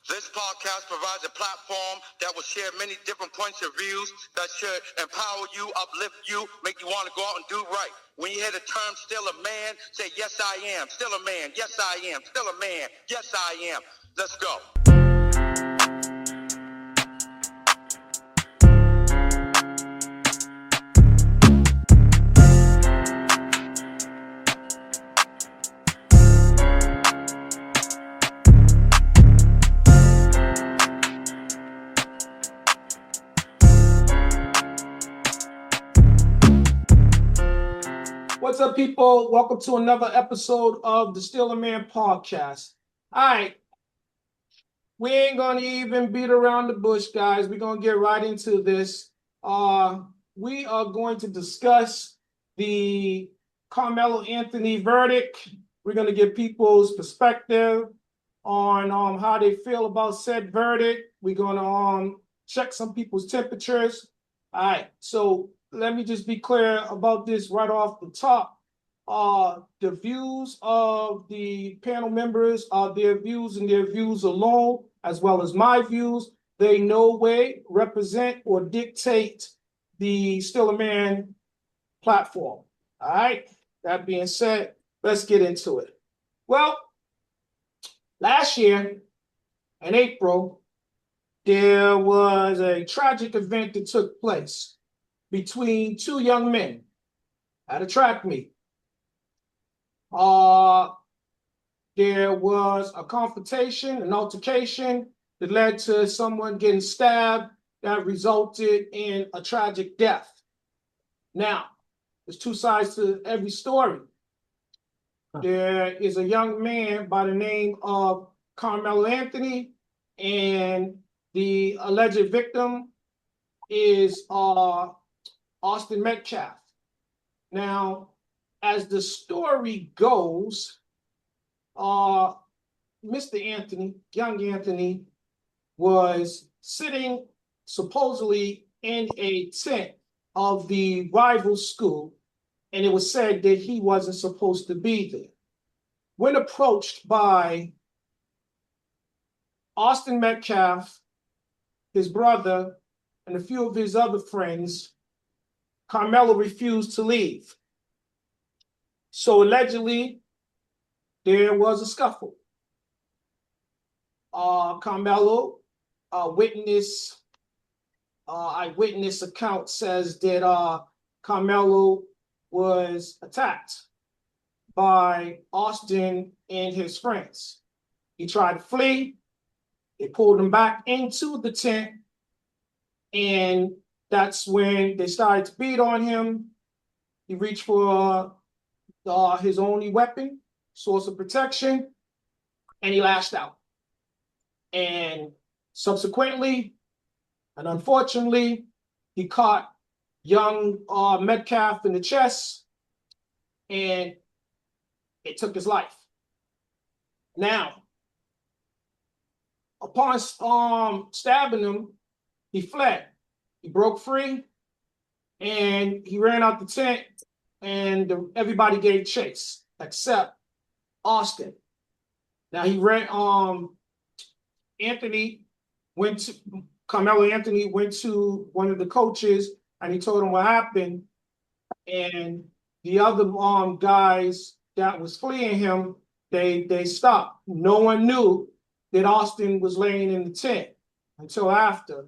This podcast provides a platform that will share many different points of views that should empower you, uplift you, make you want to go out and do right. When you hear the term still a man, say, yes, I am. Still a man. Yes, I am. Still a man. Yes, I am. Let's go. What's up, people? Welcome to another episode of the Still a Man podcast. All right, we ain't gonna even beat around the bush, guys. We're gonna get right into this. We are going to discuss the Karmelo Anthony verdict. We're gonna get people's perspective on how they feel about said verdict. We're gonna check some people's temperatures. All right, so let me just be clear about this right off the top. The views of the panel members are their views and their views alone, as well as my views. They no way represent or dictate the Still a Man platform. All right, that being said, let's get into it. Well, last year in April, there was a tragic event that took place between two young men at a track meet. There was a confrontation, an altercation that led to someone getting stabbed that resulted in a tragic death. Now, there's two sides to every story. There is a young man by the name of Karmelo Anthony, and the alleged victim is Austin Metcalf. Now, as the story goes, Mr. Anthony, young Anthony, was sitting supposedly in a tent of the rival school, and it was said that he wasn't supposed to be there. When approached by Austin Metcalf, his brother, and a few of his other friends, Karmelo refused to leave. So allegedly, there was a scuffle. Karmelo, eyewitness account says that Karmelo was attacked by Austin and his friends. He tried to flee. They pulled him back into the tent, and that's when they started to beat on him. He reached for his only weapon, source of protection, and he lashed out. And subsequently, and unfortunately, he caught young Metcalf in the chest, and it took his life. Now, upon stabbing him, he fled. He broke free, and he ran out the tent, and everybody gave chase except Austin. Now he ran. Karmelo Anthony went to one of the coaches, and he told him what happened. And the other guys that was fleeing him, they stopped. No one knew that Austin was laying in the tent until after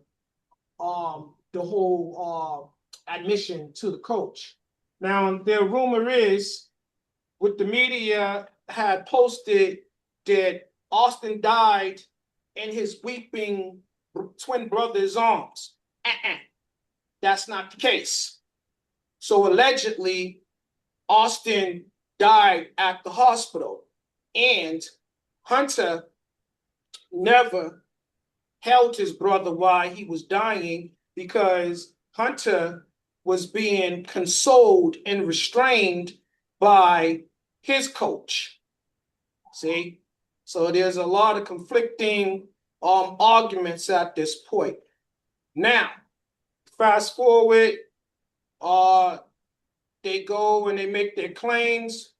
the whole admission to the coach. Now, their rumor is, what the media had posted, that Austin died in his weeping twin brother's arms. That's not the case. So allegedly, Austin died at the hospital, and Hunter never held his brother while he was dying, because Hunter was being consoled and restrained by his coach. See? So there's a lot of conflicting arguments at this point. Now, fast forward, they go and they make their claims.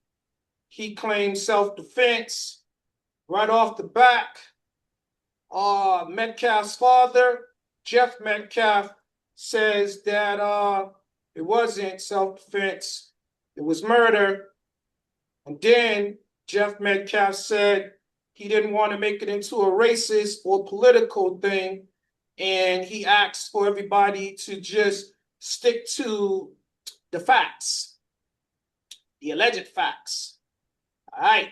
He claims self-defense. Right off the back, Metcalf's father, Jeff Metcalf, says that it wasn't self-defense, it was murder. And then Jeff Metcalf said he didn't want to make it into a racist or political thing, and he asked for everybody to just stick to the facts, the alleged facts. All right.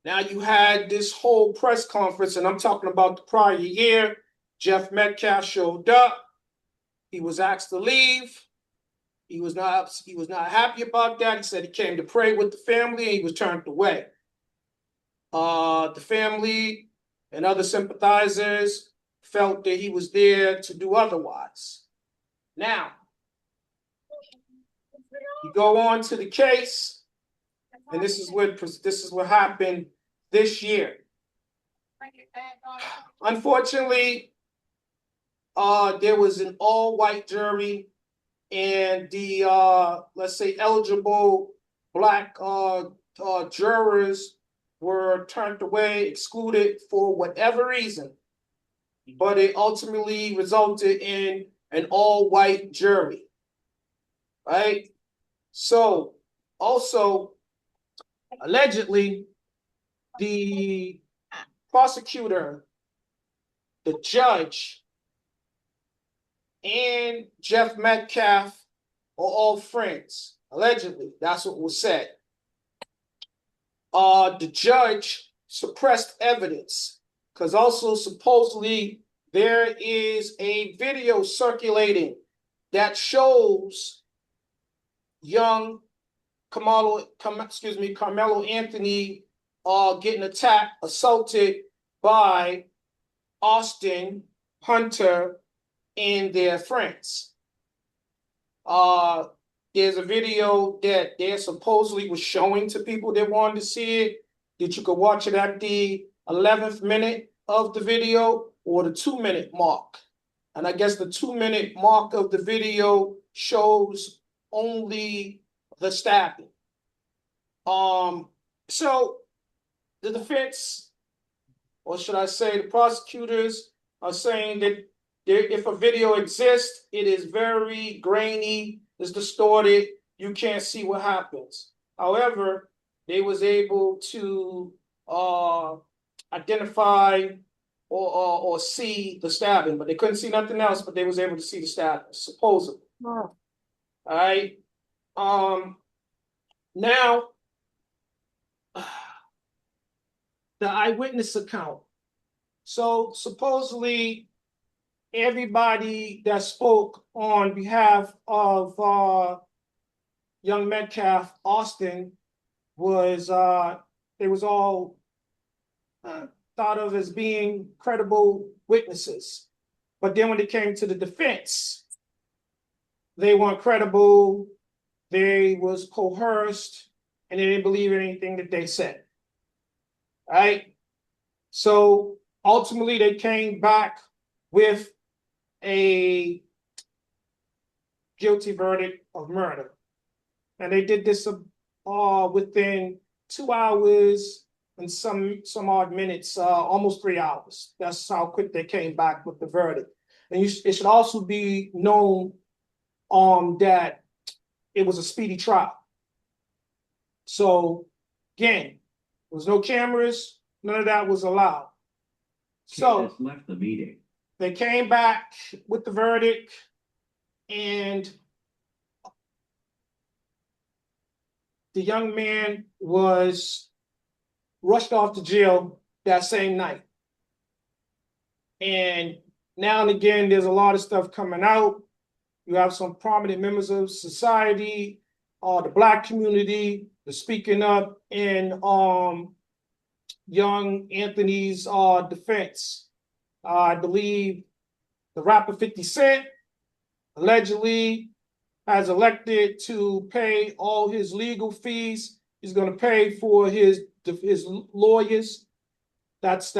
Now you had this whole press conference, and I'm talking about the prior year. Jeff Metcalf showed up. He was asked to leave. He was not happy about that. He said he came to pray with the family, and he was turned away. The family and other sympathizers felt that he was there to do otherwise. Now, you go on to the case, and this is what happened this year. Unfortunately, there was an all-white jury, and the let's say eligible black jurors were turned away, excluded for whatever reason, but it ultimately resulted in an all-white jury, right? So, also, allegedly, the prosecutor, the judge, and Jeff Metcalf are all friends. Allegedly, that's what was said. The judge suppressed evidence because also supposedly there is a video circulating that shows young Karmelo Anthony getting attacked, assaulted by Austin, Hunter, and their friends. There's a video that they supposedly was showing to people that wanted to see it, that you could watch it at the 11th minute of the video or the 2-minute mark. And I guess the 2-minute mark of the video shows only the stabbing. So the defense, or should I say the prosecutors, are saying that if a video exists, it is very grainy, it's distorted, you can't see what happens. However, they was able to identify or see the stabbing, but they couldn't see nothing else, but they was able to see the stabbing, supposedly. All right. Now, the eyewitness account. So supposedly everybody that spoke on behalf of young Metcalf, Austin, was they was all thought of as being credible witnesses. But then when it came to the defense, they weren't credible, they was coerced, and they didn't believe in anything that they said. All right? So ultimately they came back with a guilty verdict of murder. And they did this within 2 hours and some odd minutes, almost 3 hours. That's how quick they came back with the verdict. And it should also be known that it was a speedy trial. So again, there was no cameras, none of that was allowed. So left the meeting. They came back with the verdict, and the young man was rushed off to jail that same night. And now and again, there's a lot of stuff coming out. You have some prominent members of society, the Black community, the speaking up in young Anthony's defense. I believe the rapper 50 Cent allegedly has elected to pay all his legal fees. He's going to pay for his lawyers. That's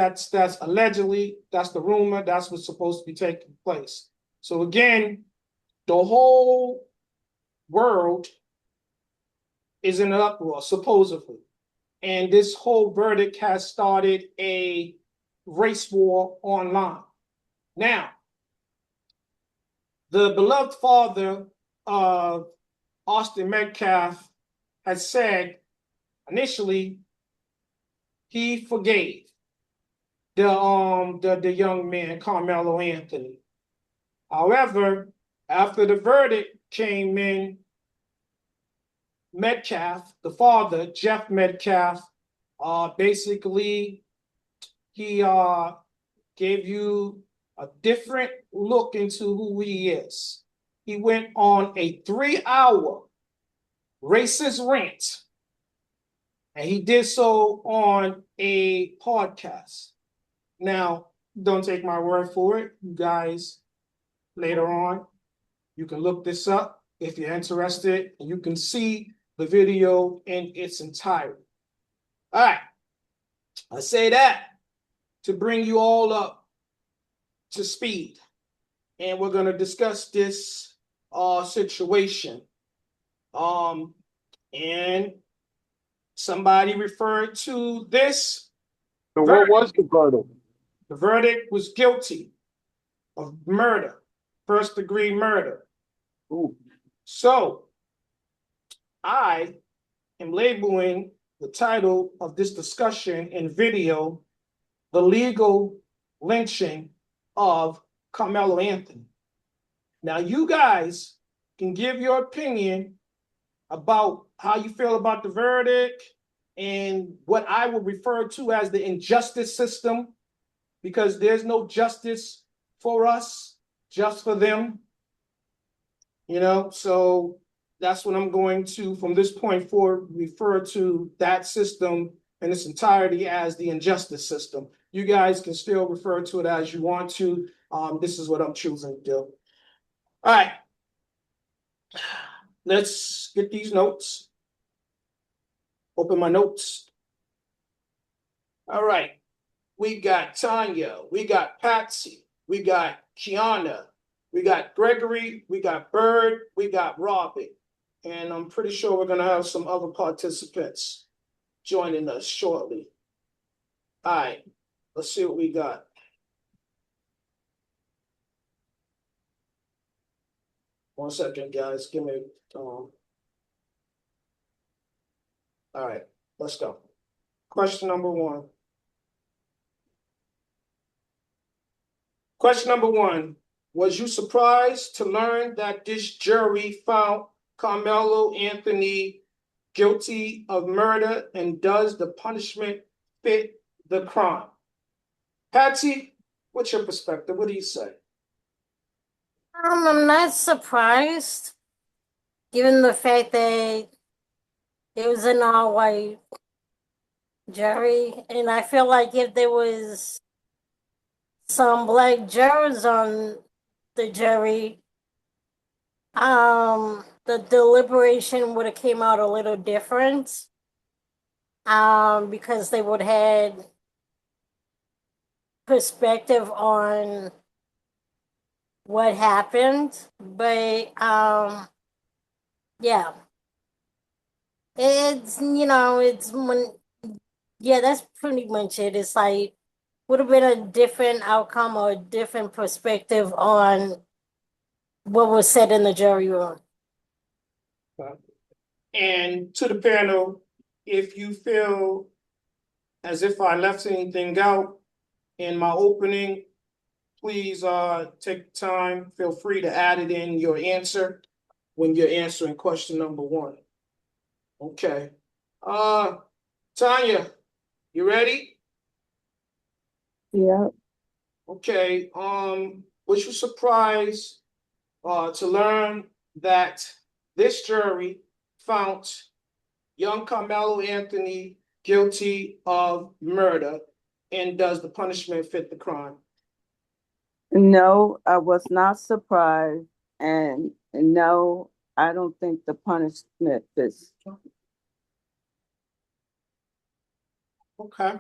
allegedly, that's the rumor, that's what's supposed to be taking place. So again, the whole world is in an uproar, supposedly. And this whole verdict has started a race war online. Now, the beloved father of Austin Metcalf has said initially he forgave the young man Karmelo Anthony. However, after the verdict came in, Metcalf, the father, Jeff Metcalf, basically he gave you a different look into who he is. He went on a 3-hour racist rant, and he did so on a podcast. Now, don't take my word for it. You guys, later on, you can look this up if you're interested, and you can see the video in its entirety. All right, I say that to bring you all up to speed, and we're going to discuss this situation. And somebody referred to this. So what was the verdict? The verdict was guilty of murder, first-degree murder. Ooh. So I am labeling the title of this discussion and video, "The Legal Lynching of Karmelo Anthony." Now, you guys can give your opinion about how you feel about the verdict and what I would refer to as the injustice system, because there's no justice for us, just for them. So that's what I'm going to, from this point forward, refer to that system in its entirety as the injustice system. You guys can still refer to it as you want to. This is what I'm choosing to do. All right. Let's get these notes. Open my notes. All right. We got Tanya. We got Patsy. We got Kiana. We got Gregory. We got Bird. We got Robin. And I'm pretty sure we're going to have some other participants joining us shortly. All right. Let's see what we got. One second, guys. Give me. All right. Let's go. Question number one. Question number one. Was you surprised to learn that this jury found Karmelo Anthony guilty of murder, and does the punishment fit the crime? Patsy, what's your perspective? What do you say? I'm not surprised, given the fact that it was an all-white jury, and I feel like if there was some black jurors on the jury, the deliberation would have came out a little different, because they would have had perspective on what happened. But yeah, it's when, yeah, that's pretty much it. It's like would have been a different outcome or a different perspective on what was said in the jury room. And to the panel, if you feel as if I left anything out in my opening, please take the time. Feel free to add it in your answer when you're answering question number one. Okay. Tanya, you ready? Yeah. Okay. Was you surprised to learn that this jury found young Karmelo Anthony guilty of murder, and does the punishment fit the crime? No, I was not surprised, and no, I don't think the punishment fits. Okay.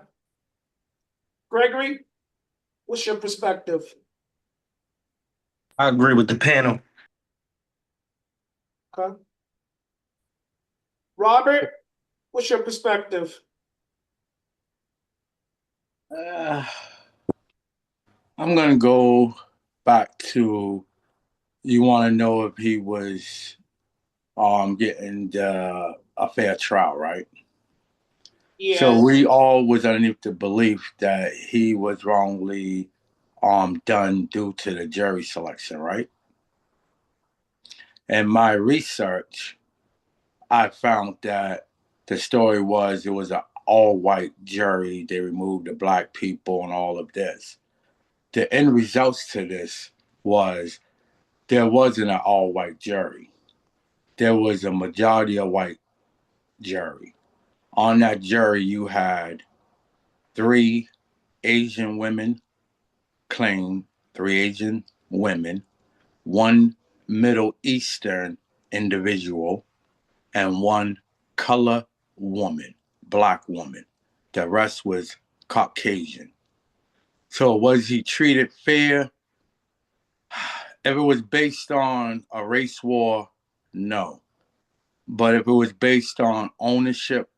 Gregory, what's your perspective? I agree with the panel. Okay. Robert, what's your perspective? I'm gonna go back to you want to know if he was getting a fair trial, right? So Yes. we all was underneath the belief that he was wrongly done due to the jury selection, right? In my research, I found that the story was it was an all white jury. They removed the black people and all of this. The end results to this was there wasn't an all white jury. There was a majority of white jury. On that jury, you had three Asian women claim, three Asian women, one Middle Eastern individual, and one color woman, black woman. The rest was Caucasian. So was he treated fair? If it was based on a race war, no. But if it was based on ownership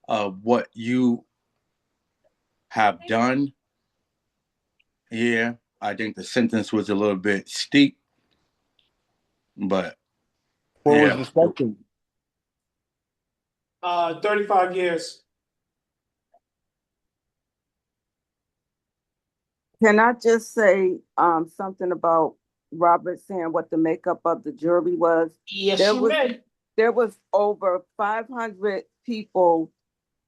of what you have done, yeah, I think the sentence was a little bit steep. But What was yeah, the sentence? 35 years. Can I just say something about Robert saying what the makeup of the jury was? Yes, There you was may. there was over 500 people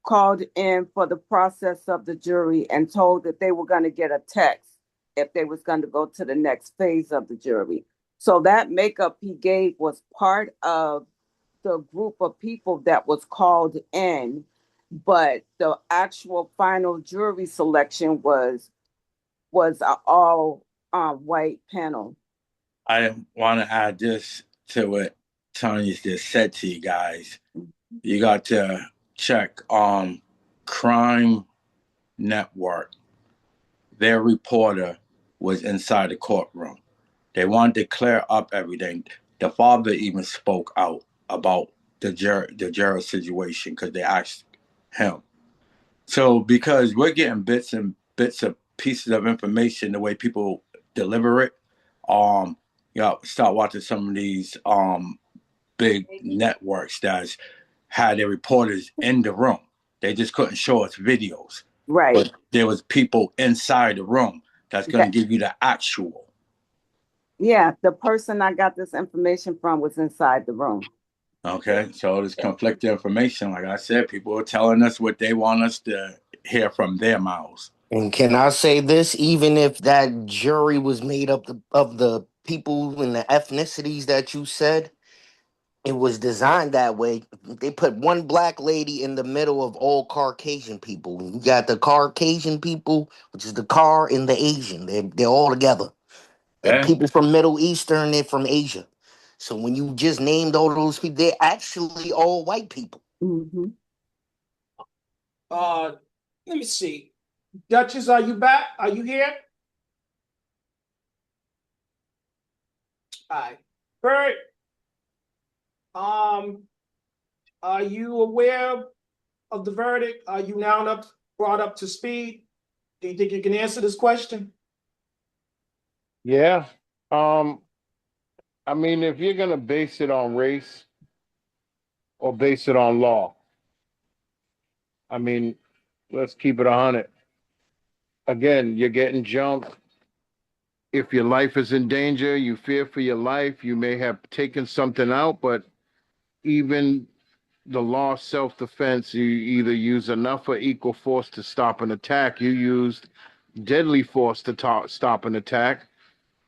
called in for the process of the jury and told that they were going to get a text if they was going to go to the next phase of the jury. So that makeup he gave was part of the group of people that was called in, but the actual final jury selection was an all white panel. I want to add this to what Tanya's just said to you guys. You got to check Crime Network. Their reporter was inside the courtroom. They wanted to clear up everything. The father even spoke out about the juror situation because they asked him. So because we're getting bits of pieces of information the way people deliver it, you know, start watching some of these big networks that's had their reporters in the room. They just couldn't show us videos, Right. but there was people inside the room that's going That to give you the actual. yeah, the person I got this information from was inside the room. Okay, so there's conflicting information. Like I said, people are telling us what they want us to hear from their mouths. And can I say this? Even if that jury was made up of the people and the ethnicities that you said, it was designed that way. They put one black lady in the middle of all Caucasian people. You got the Caucasian people, which is the car and the Asian. They're all together. The Okay, people from Middle Eastern, they're from Asia. So when you just named all those people, they're actually all white people. Mm-hmm. Uh, Let me see. Duchess, are you back? Are you here? All right. Bert, um, are you aware of the verdict? Are you now brought up to speed? Do you think you can answer this question? Yeah. Um, I mean, if you're gonna base it on race or base it on law, I mean, let's keep it 100. Again, you're getting jumped. If your life is in danger, you fear for your life. You may have taken something out, but even the law of self-defense, you either use enough or equal force to stop an attack. You used deadly force to stop an attack.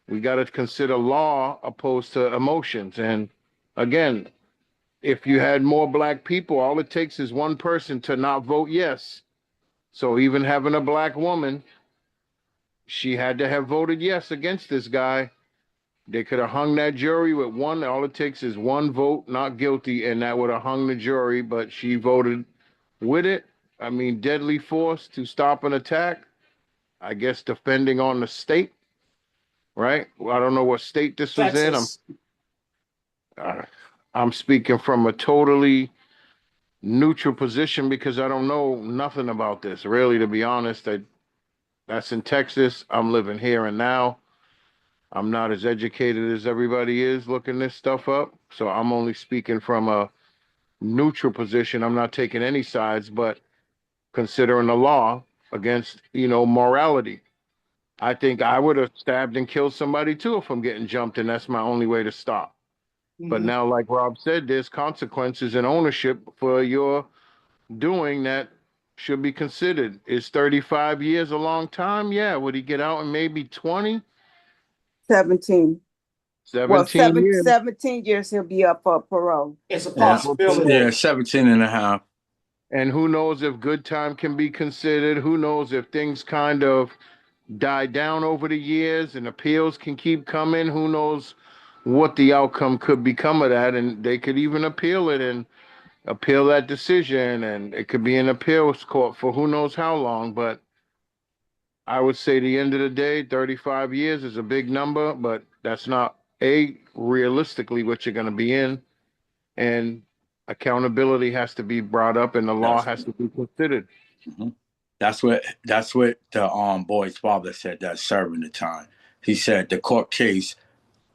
We got to consider law opposed to emotions. And again, if you had more black people, all it takes is one person to not vote yes. So even having a black woman, she had to have voted yes against this guy. They could have hung that jury with one. All it takes is one vote, not guilty, and that would have hung the jury. But she voted with it. I mean, deadly force to stop an attack. I guess depending on the state, right? Well, I don't know what state this was in. Texas. Uh, I'm speaking from a totally neutral position because I don't know nothing about this. Really, to be honest, That's in Texas. I'm living here and now. I'm not as educated as everybody is looking this stuff up. So I'm only speaking from a neutral position. I'm not taking any sides, but considering the law against, morality. I think I would have stabbed and killed somebody too if I'm getting jumped, and that's my only way to stop. But Mhm. now, like Rob said, there's consequences and ownership for your doing that should be considered. Is 35 years a long time? Yeah. Would he get out in maybe 20, 17. Well, 17 years? 17 years he'll be up for parole. It's a Yeah, possibility. yeah, 17 and a half. And who knows if good time can be considered? Who knows if things kind of die down over the years and appeals can keep coming? Who knows what the outcome could become of that? And they could even appeal it and appeal that decision. And it could be an appeals court for who knows how long. But I would say the end of the day, 35 years is a big number, but that's not realistically what you're going to be in. And accountability has to be brought up and the law That's has to be considered. mhm. That's what the boy's father said that's serving the time. He said the court case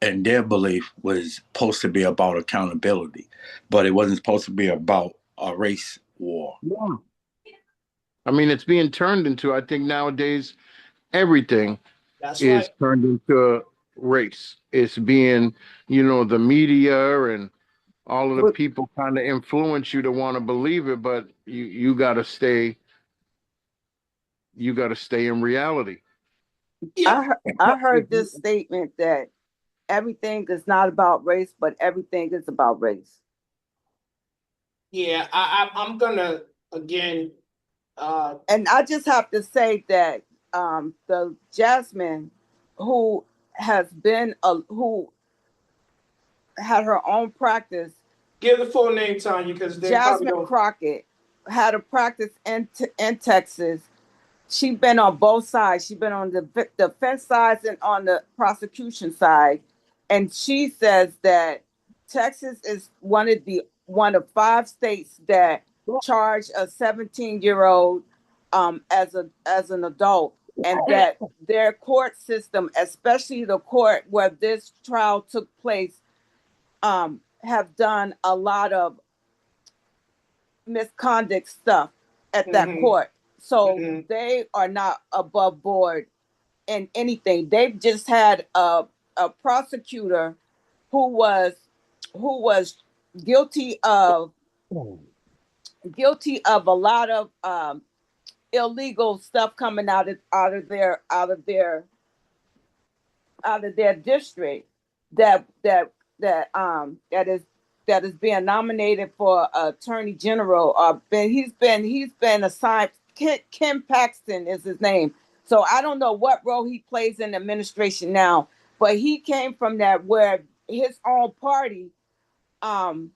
and their belief was supposed to be about accountability, but it wasn't supposed to be about a race war. Yeah. I mean, it's being turned into, I think nowadays, everything That's is right. turned into race. It's being, the media and all of the But people kind of influence you to want to believe it, but you got to stay in reality. Yeah, I heard this statement that everything is not about race, but everything is about race. yeah. I'm gonna again. And I just have to say that the Jasmine, who has been who had her own practice, Give the full name, Tanya, because they probably Jasmine don't. Crockett, had a practice in Texas. She's been on both sides. She's been on the defense side and on the prosecution side, and she says that Texas is one of 5 states that charge a 17-year-old as an adult, and that their court system, especially the court where this trial took place, have done a lot of misconduct stuff at that Mhm, court. So mhm. they are not above board in anything. They've just had a prosecutor who was who was guilty of a lot of illegal stuff coming out of their district that that that is being nominated for attorney general. He's been assigned. Kim Paxton is his name. So I don't know what role he plays in the administration now, but he came from that where his own party um,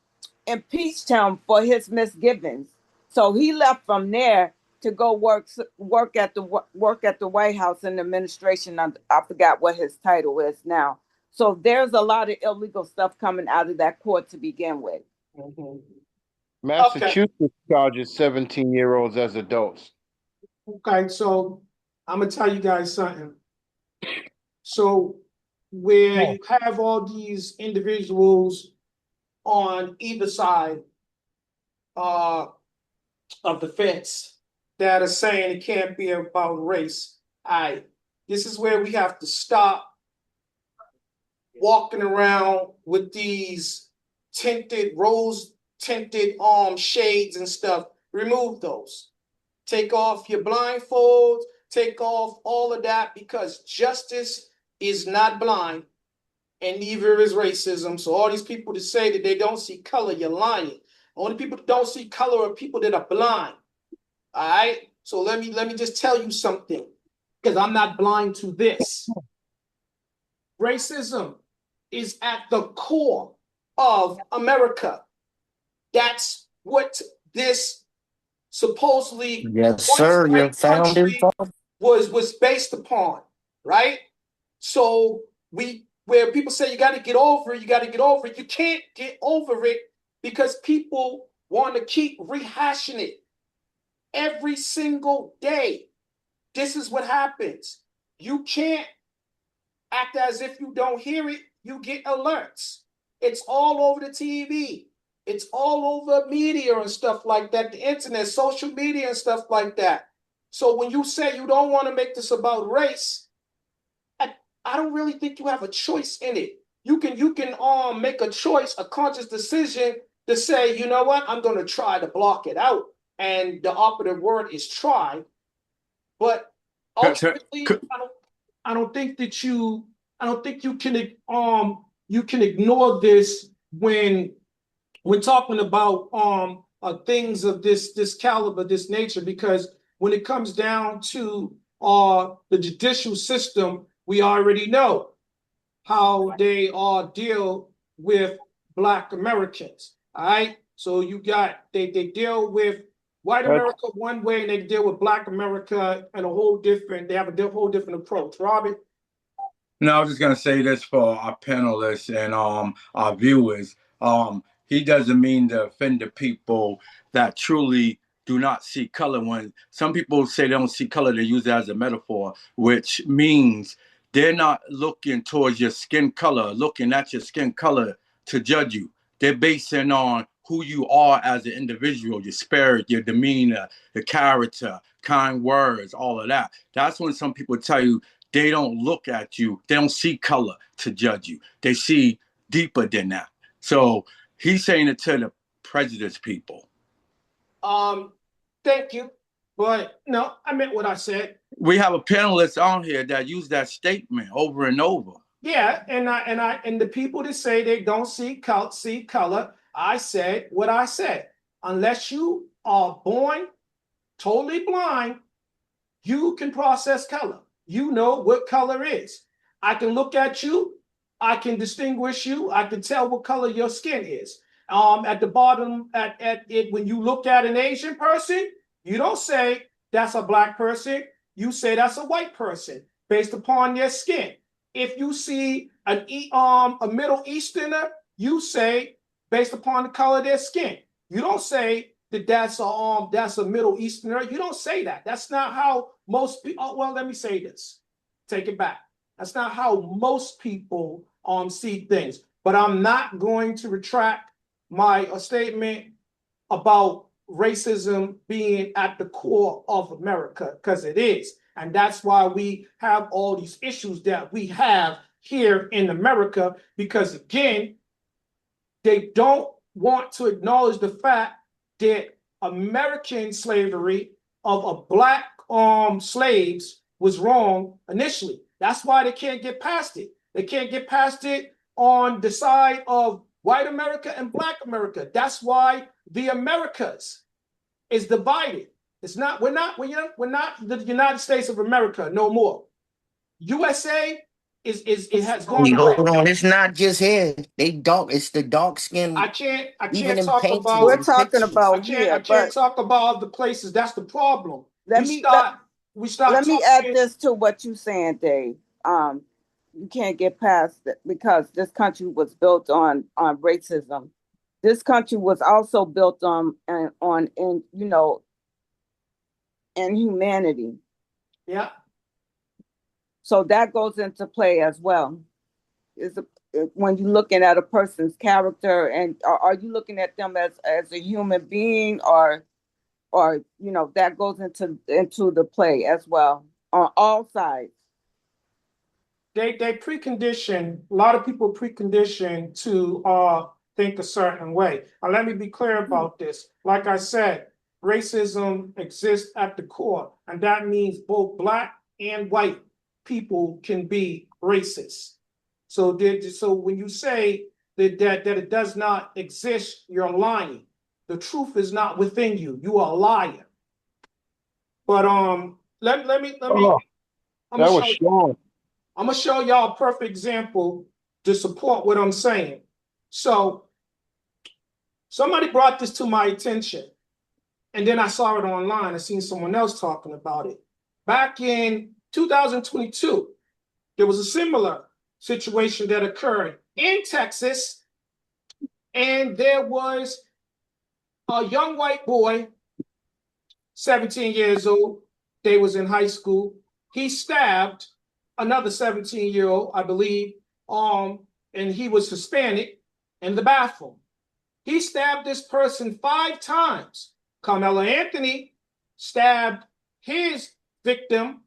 impeached him for his misgivings. So he left from there to go work at the White House in the administration. I forgot what his title is now. So there's a lot of illegal stuff coming out of that court to begin with. Mhm. Okay, Massachusetts charges 17-year-olds as adults. okay. So I'm gonna tell you guys something. So where you have all these individuals on either side uh, of the fence that are saying it can't be about race. This is where we have to stop walking around with these rose tinted shades and stuff. Remove those. Take off your blindfolds, take off all of that, because justice is not blind and neither is racism. So all these people that say that they don't see color, you're lying. Only people that don't see color are people that are blind. All right. So let me just tell you something, because I'm not blind to this. Racism is at the core of America. That's what this supposedly Yes, once sir. Your great founding country father. was based upon, right? So where people say you got to get over it, you got to get over it. You can't get over it because people want to keep rehashing it every single day. this is what happens. You can't act as if you don't hear it. You get alerts. It's all over the TV. It's all over media and stuff like that, the internet, social media and stuff like that. So when you say you don't want to make this about race, I don't really think you have a choice in it. You can make a choice, a conscious decision to say, you know what, I'm going to try to block it out. And the operative word is try. But ultimately, I don't think that I don't think you can ignore this when we're talking about things of this caliber, this nature, because when it comes down to the judicial system, we already know how they deal with Black Americans. All right. So they deal with white America one way and they deal with Black America in they have a whole different approach. Robert? No, I was just gonna say this for our panelists and our viewers. He doesn't mean to offend the people that truly do not see color. When some people say they don't see color, they use it as a metaphor, which means they're not looking towards your skin color, looking at your skin color to judge you. They're basing on who you are as an individual, your spirit, your demeanor, your character, kind words, all of that. That's when some people tell you they don't look at you. They don't see color to judge you. They see deeper than that. So he's saying it to the prejudiced people. Thank you. But no, I meant what I said. We have a panelist on here that used that statement over and over. Yeah, and the people that say they don't see color, I said what I said. Unless you are born totally blind, you can process color. You know what color is. I can look at you. I can distinguish you. I can tell what color your skin is. At the bottom, at it, when you look at an Asian person, you don't say that's a Black person. You say that's a white person based upon their skin. If you see a Middle Easterner, you say based upon the color of their skin. You don't say that's a Middle Easterner. You don't say that. That's not how most people. Oh, well, let me say this. Take it back. That's not how most people see things. But I'm not going to retract my statement about racism being at the core of America, because it is. And that's why we have all these issues that we have here in America, because again, they don't want to acknowledge the fact that American slavery of a Black slaves was wrong initially. That's why they can't get past it. They can't get past it on the side of white America and Black America. That's why the Americas is divided. We're not the United States of America no more. USA it has gone away. Hold on, it's not just here. It's the dark skin. I can't Even in talk paintings about. We're and talking pictures. about I here, can't talk about other places. That's the problem. let me add talking. this to what you're saying, Dave. You can't get past it because this country was built on racism. This country was also built on inhumanity. Yeah. So that goes into play as well. When you're looking at a person's character, and are you looking at them as a human being, or that goes into the play as well on all sides. They precondition, a lot of people precondition to think a certain way. Now, let me be clear about this. Like I said, racism exists at the core, and that means both Black and white people can be racist. So when you say that it does not exist, you're lying. The truth is not within you. You are a liar. But let me. I'm gonna show y'all a perfect example to support what I'm saying. So somebody brought this to my attention, and then I saw it online. I seen someone else talking about it. Back in 2022, there was a similar situation that occurred in Texas, and there was a young white boy, 17 years old, They was in high school. He stabbed another 17-year-old, I believe, and he was Hispanic in the bathroom. He stabbed this person 5 times. Karmelo Anthony stabbed his victim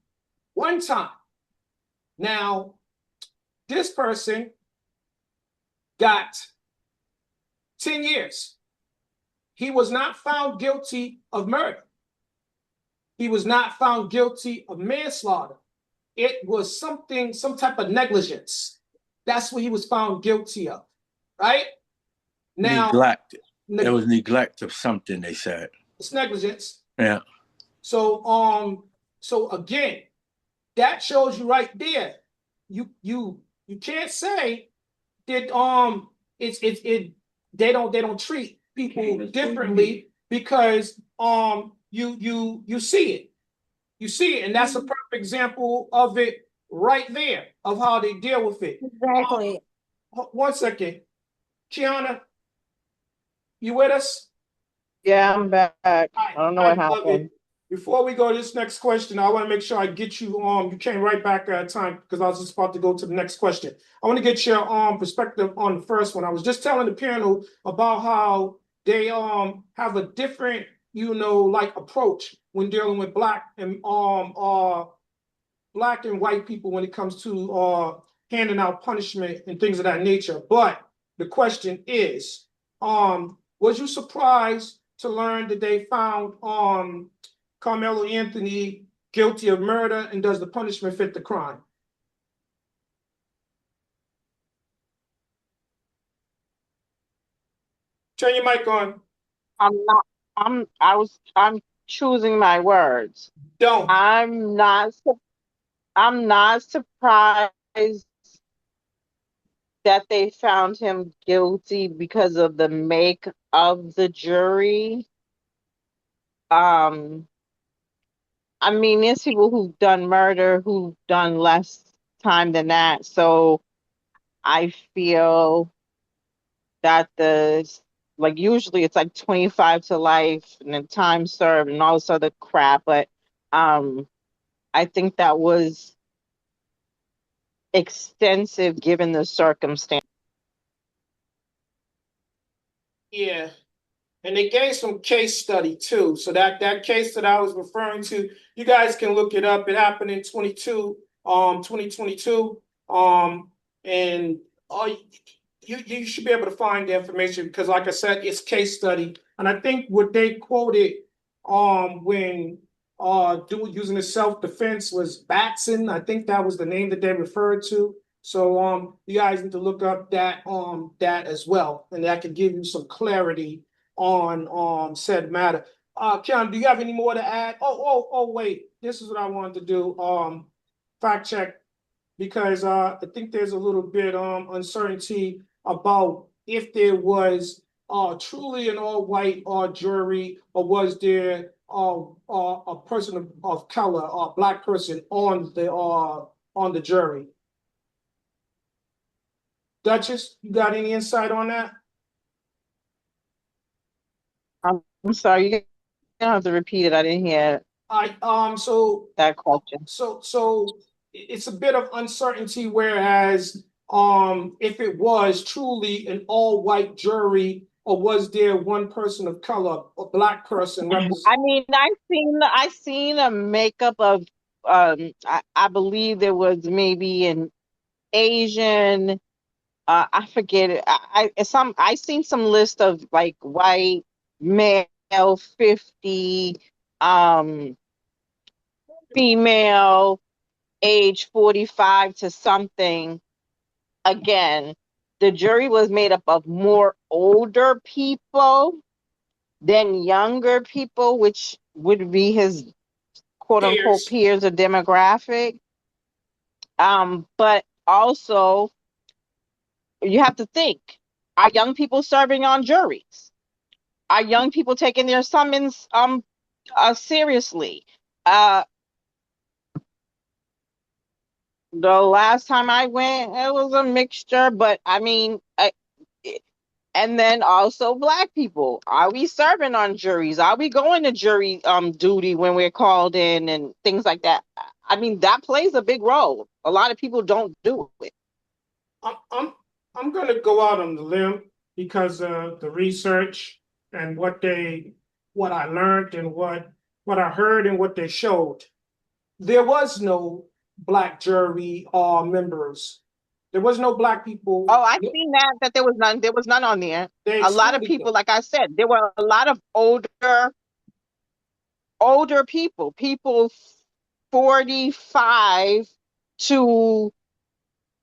1 time. Now, this person got 10 years. He was not found guilty of murder. He was not found guilty of manslaughter. It was something, some type of negligence. That's what he was found guilty of, right? Now, neglect. There was neglect of something, they said. It's negligence. Yeah. So again, that shows you right there. You can't say that they don't treat people differently because you see it. You see it, and that's a perfect example of it right there of how they deal with it. Exactly. 1 second. Kiana, you with us? Yeah, I'm back. I Right, don't know I what love happened. it. Before we go to this next question, I want to make sure I get you you came right back at time because I was just about to go to the next question. I want to get your perspective on the first one. I was just telling the panel about how they have a different, like approach when dealing with black and white people when it comes to handing out punishment and things of that nature. But the question is, was you surprised to learn that they found Karmelo Anthony guilty of murder, and does the punishment fit the crime? Turn your mic on. I'm not. I'm choosing my words. Don't. I'm not. I'm not surprised that they found him guilty because of the make of the jury. Um, I mean, there's people who've done murder who've done less time than that. So I feel that like usually it's like 25 to life and then time served and all this other crap. But um, I think that was extensive given the circumstance. Yeah. And they gave some case study too. So that case that I was referring to, you guys can look it up. It happened in 2022. And you should be able to find the information because, like I said, it's case study. And I think what they quoted when using the self-defense was Batson. I think that was the name that they referred to. So you guys need to look up that as well, and that could give you some clarity on said matter. Keon, do you have any more to add? Wait, this is what I wanted to do. Fact check, because I think there's a little bit uncertainty about if there was truly an all-white jury, or was there a person of color, a black person on the jury. Duchess, you got any insight on that? I'm sorry, you don't have to repeat it. I didn't hear So that question. so it's a bit of uncertainty, whereas if it was truly an all-white jury, or was there one person of color, a black person I mean, I seen a makeup of I believe there was maybe an Asian, I forget it. I seen some list of like white male 50, um female age 45 to something. Again, the jury was made up of more older people than younger people, which would be his quote unquote peers. peers or demographic. But also you have to think, are young people serving on juries? Are young people taking their summons seriously? Uh the last time I went, it was a mixture, but I mean, And then also black people. Are we serving on juries? Are we going to jury duty when we're called in and things like that? I mean, that plays a big role. A lot of people don't do it. I'm I'm I'm gonna go out on the limb because of the research and what I learned and what I heard and what they showed. There was no black jury members. There was no black people. Oh, I've seen that there was none. There was none on there. They A lot of excluded them. people, like I said, there were a lot of older people 45 to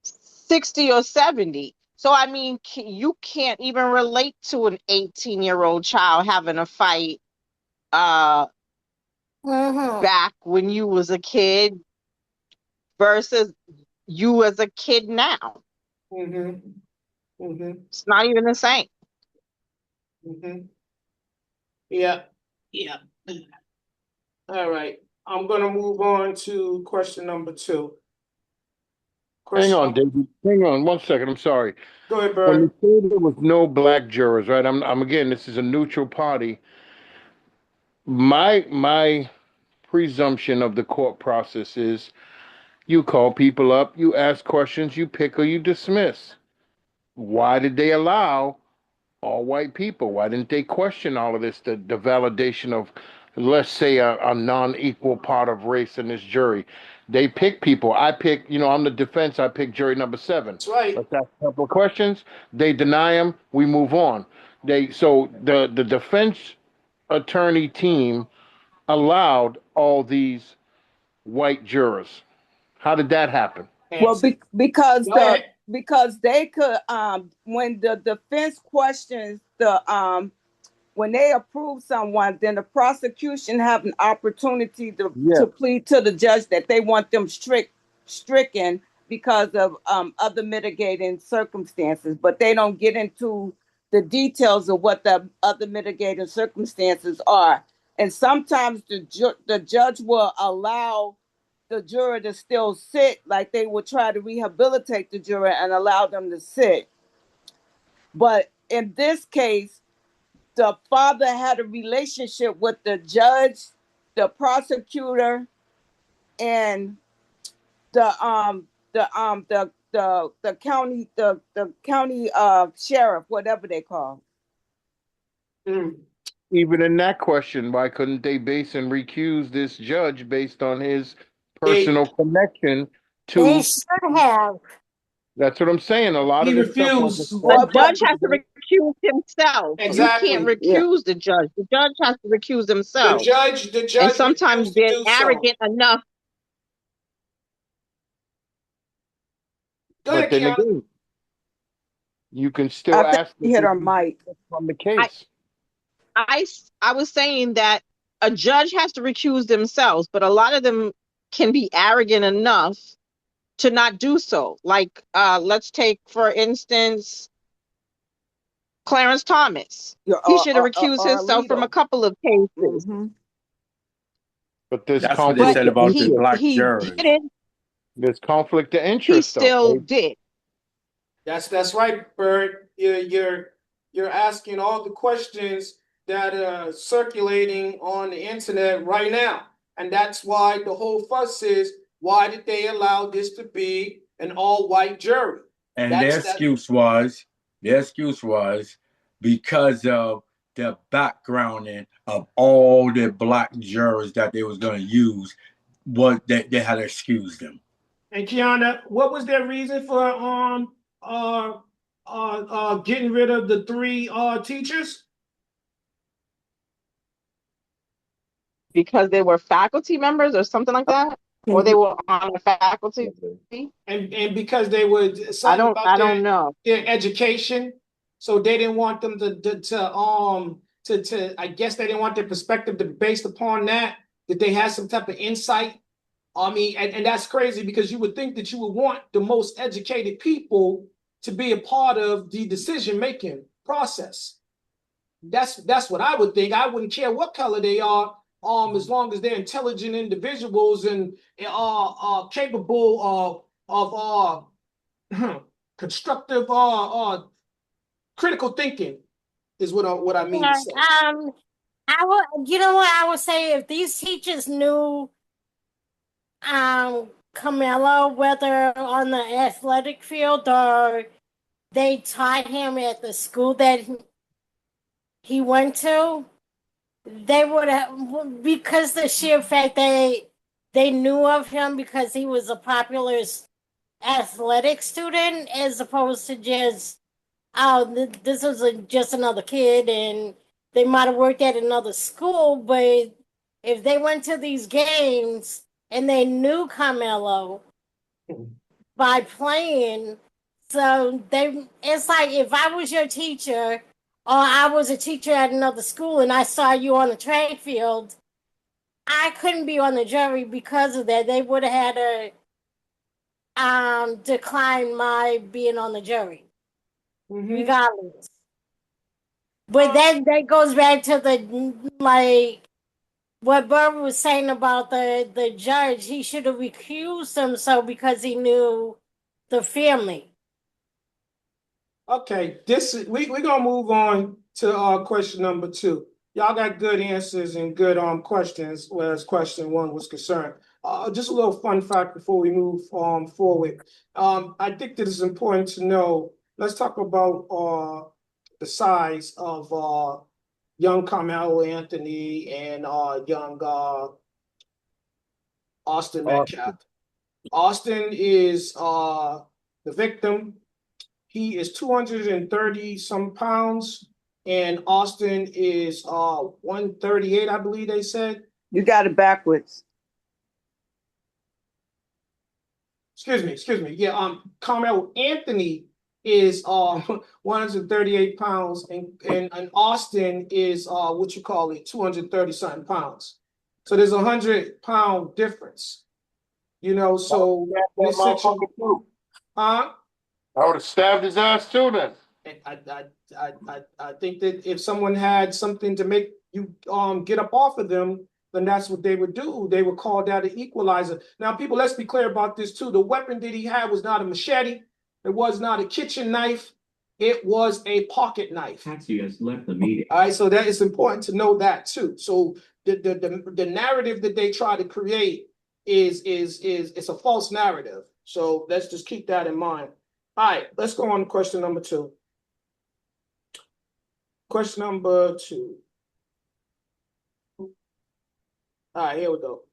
60 or 70. So I mean, you can't even relate to an 18-year-old child having a fight back when you was a kid versus you as a kid now. Mm-hmm. Mm-hmm. It's not even the same. Mm-hmm. Yeah. Yeah. All right. I'm gonna move on to question number 2. Hang Question. on, David. Hang on 1 second. I'm sorry. Go ahead, When you Bird. say there was no black jurors, right? I'm again, this is a neutral party. My presumption of the court process is you call people up, you ask questions, you pick or you dismiss. Why did they allow all white people? Why didn't they question all of this? The validation of, let's say, a non-equal part of race in this jury. They pick people. I pick, I'm the defense. I pick jury number 7. That's right. Let's ask a couple of questions. They deny them. We move on. So the defense attorney team allowed all these white jurors. How did that happen? Well, Answer. because Go ahead. because they could when the defense questions when they approve someone, then the prosecution have an opportunity Yeah. to plead to the judge that they want them stricken because of other mitigating circumstances, but they don't get into the details of what the other mitigating circumstances are. And sometimes the judge will allow the juror to still sit, like they will try to rehabilitate the juror and allow them to sit. But in this case, the father had a relationship with the judge, the prosecutor, and the county sheriff, whatever they call. Mm. Even in that question, why couldn't they base and recuse this judge based on his They personal connection They to? should have. That's what I'm saying. A lot he of this stuff wasn't refused. A called But judge has to properly. recuse himself. You can't Exactly. yeah, recuse the judge. The judge has to recuse The himself. judge the And judge sometimes refused to they're do so. arrogant enough. Go But ahead, then Kiana. again, you can I still think ask he that hit this her is mic. from the I, case. I was saying that a judge has to recuse themselves, but a lot of them can be arrogant enough to not do so. Like, let's take, for instance, Clarence Thomas. Yeah, He should have recused himself from a Alito. couple of cases, Mm-hmm. But there's That's what they but conflict said of about the he interest. black he jurors. didn't. There's conflict of He interest, though. still did. That's right, Bird. You're asking all the questions that are circulating on the internet right now. And that's why the whole fuss is, why did they allow this to be an all-white jury? And That's that. their excuse was because of the backgrounding of all the black jurors that they was going to use, what they had to excuse them. And Kiana, what was their reason for getting rid of the 3 teachers? Because they were faculty members or something like that, or they were on the faculty. And because they were something about I don't know. their education, so they didn't want them to I guess they didn't want their perspective to be based upon that they had some type of insight. I mean, and that's crazy because you would think that you would want the most educated people to be a part of the decision making process. That's what I would think. I wouldn't care what color they are, as long as they're intelligent individuals and are capable of constructive critical thinking is what I mean to Yeah, say. I would, you know what I would say if these teachers knew, Carmelo, whether on the athletic field or they taught him at the school that he went to, they would have, because the sheer fact they knew of him because he was a popular athletic student, as opposed to just, oh, this was just another kid, and they might have worked at another school, but if they went to these games and they knew Carmelo by playing, so it's like if I was your teacher or I was a teacher at another school and I saw you on the track field, I couldn't be on the jury because of that. They would have had to decline my being on the jury, regardless. But that goes back to the, like, what Barbara was saying about the judge. He should have recused himself because he knew the family. Okay, we're gonna move on to question number 2. Y'all got good answers and good questions, whereas question 1 was concerned. Just a little fun fact before we move forward. I think that it's important to know. Let's talk about the size of young Carmelo Anthony and young Austin Metcalf. Austin is the victim. He is 230 some pounds, and Austin is 138, I believe they said. You got it backwards. Excuse me. Yeah, Carmelo Anthony is 138 pounds, and Austin is what you call it, 230 something pounds. So there's 100-pound difference. You know, so this situation, huh? I would have stabbed his ass too then. I think that if someone had something to make you get up off of them, then that's what they would do. They would call that an equalizer. Now, people, let's be clear about this too. The weapon that he had was not a machete. It was not a kitchen knife. It was a pocket knife. Taxi has left the meeting. All right, so that is important to know that too. So the narrative that they try to create is it's a false narrative. So let's just keep that in mind. All right, let's go on to question number 2. Question number 2. All right, here we go.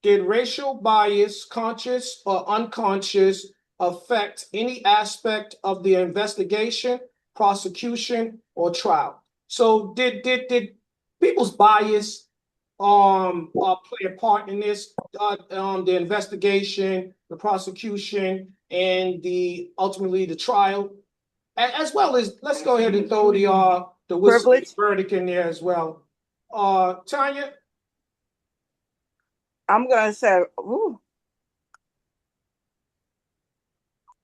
Did racial bias, conscious or unconscious, affect any aspect of the investigation, prosecution, or trial? So did people's bias play a part in this, the investigation, the prosecution, and ultimately the trial, as well as, let's go ahead and throw the whistle verdict in there as well. Tanya? I'm gonna say,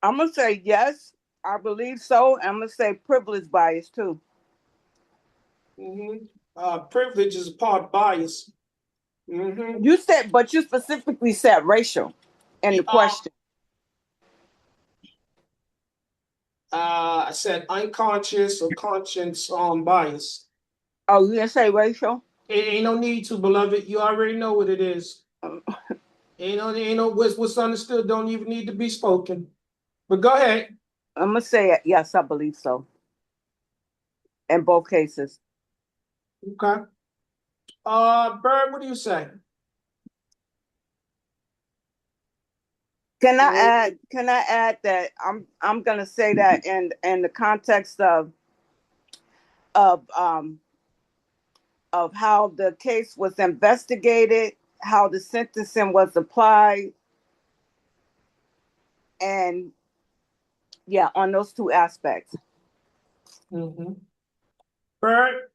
I'm gonna say yes. I believe so. I'm gonna say privilege bias too. Privilege is a part of bias. You said, but you specifically said racial in the question. I said unconscious or conscience bias. Oh, you didn't say racial? Ain't no need to, beloved. You already know what it is. Ain't no what's understood don't even need to be spoken. But go ahead. I'm gonna say yes. I believe so. In both cases. Okay. Bird, what do you say? Can I add that I'm gonna say that in the context of how the case was investigated, how the sentencing was applied, and yeah, on those 2 aspects. Bird?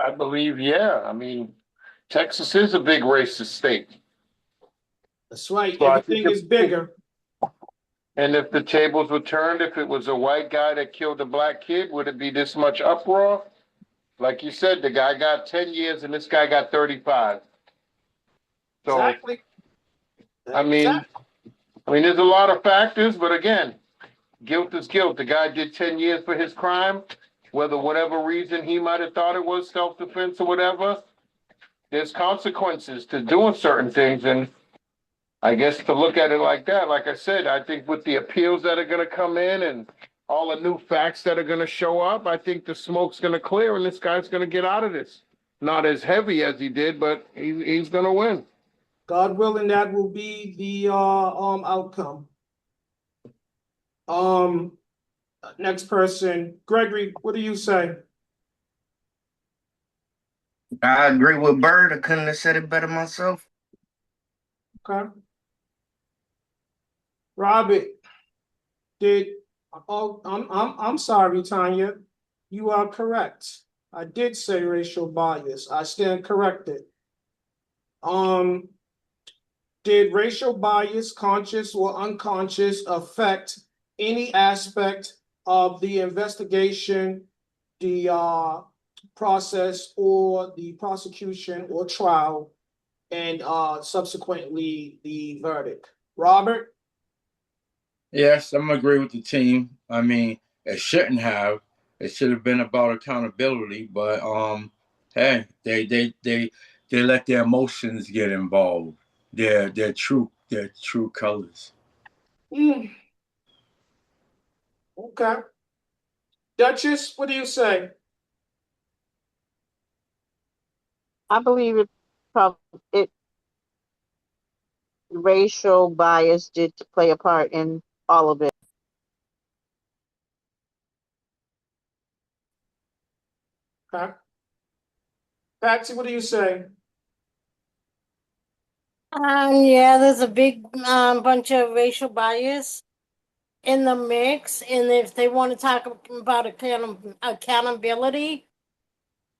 I believe, yeah. I mean, Texas is a big racist state. That's right. So everything is bigger. And if the tables were turned, if it was a white guy that killed a black kid, would it be this much uproar? Like you said, the guy got 10 years and this guy got 35. So, exactly. I mean, there's a lot of factors, but again, Guilt is guilt. The guy did 10 years for his crime, whatever reason he might have thought it was self-defense or whatever. There's consequences to doing certain things, and I guess to look at it like that, like I said, I think with the appeals that are going to come in and all the new facts that are going to show up, I think the smoke's going to clear and this guy's going to get out of this. Not as heavy as he did, but he's going to win. God willing, that will be the outcome. Next person, Gregory, what do you say? I agree with Bird. I couldn't have said it better myself. Okay. Robert, I'm sorry, Tanya. You are correct. I did say racial bias. I stand corrected. Did racial bias, conscious or unconscious, affect any aspect of the investigation, the process, or the prosecution or trial, and subsequently the verdict? Robert? Yes, I'm gonna agree with the team. I mean, it shouldn't have. It should have been about accountability, but hey, they let their emotions get involved. Their true colors. Mm, okay. Duchess, what do you say? I believe it racial bias did play a part in all of it. Okay. Patsy, what do you say? Yeah, there's a big bunch of racial bias in the mix, and if they want to talk about accountability,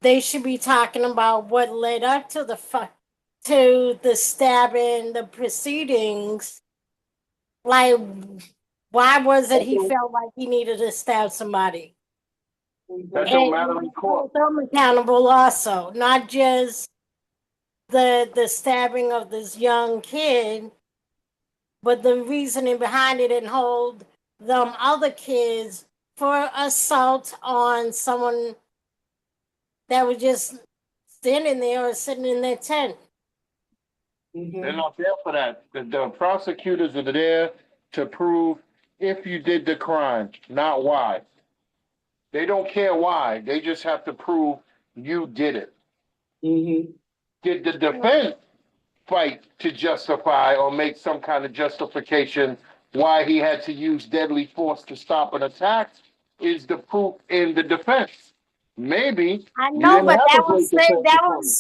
they should be talking about what led up to the stabbing, the proceedings. Like, why was it he felt like he needed to stab somebody? That don't Mhm. matter in And court. hold them accountable also, not just the stabbing of this young kid, but the reasoning behind it, and hold them other kids for assault on someone that was just standing there or sitting in their tent. They're Mhm. not there for that. The prosecutors are there to prove if you did the crime, not why. They don't care why. They just have to prove you did it. Mhm. Did the defense fight to justify or make some kind of justification why he had to use deadly force to stop an attack? Is the proof in the defense? Maybe I you know, didn't but have a great defense attorney.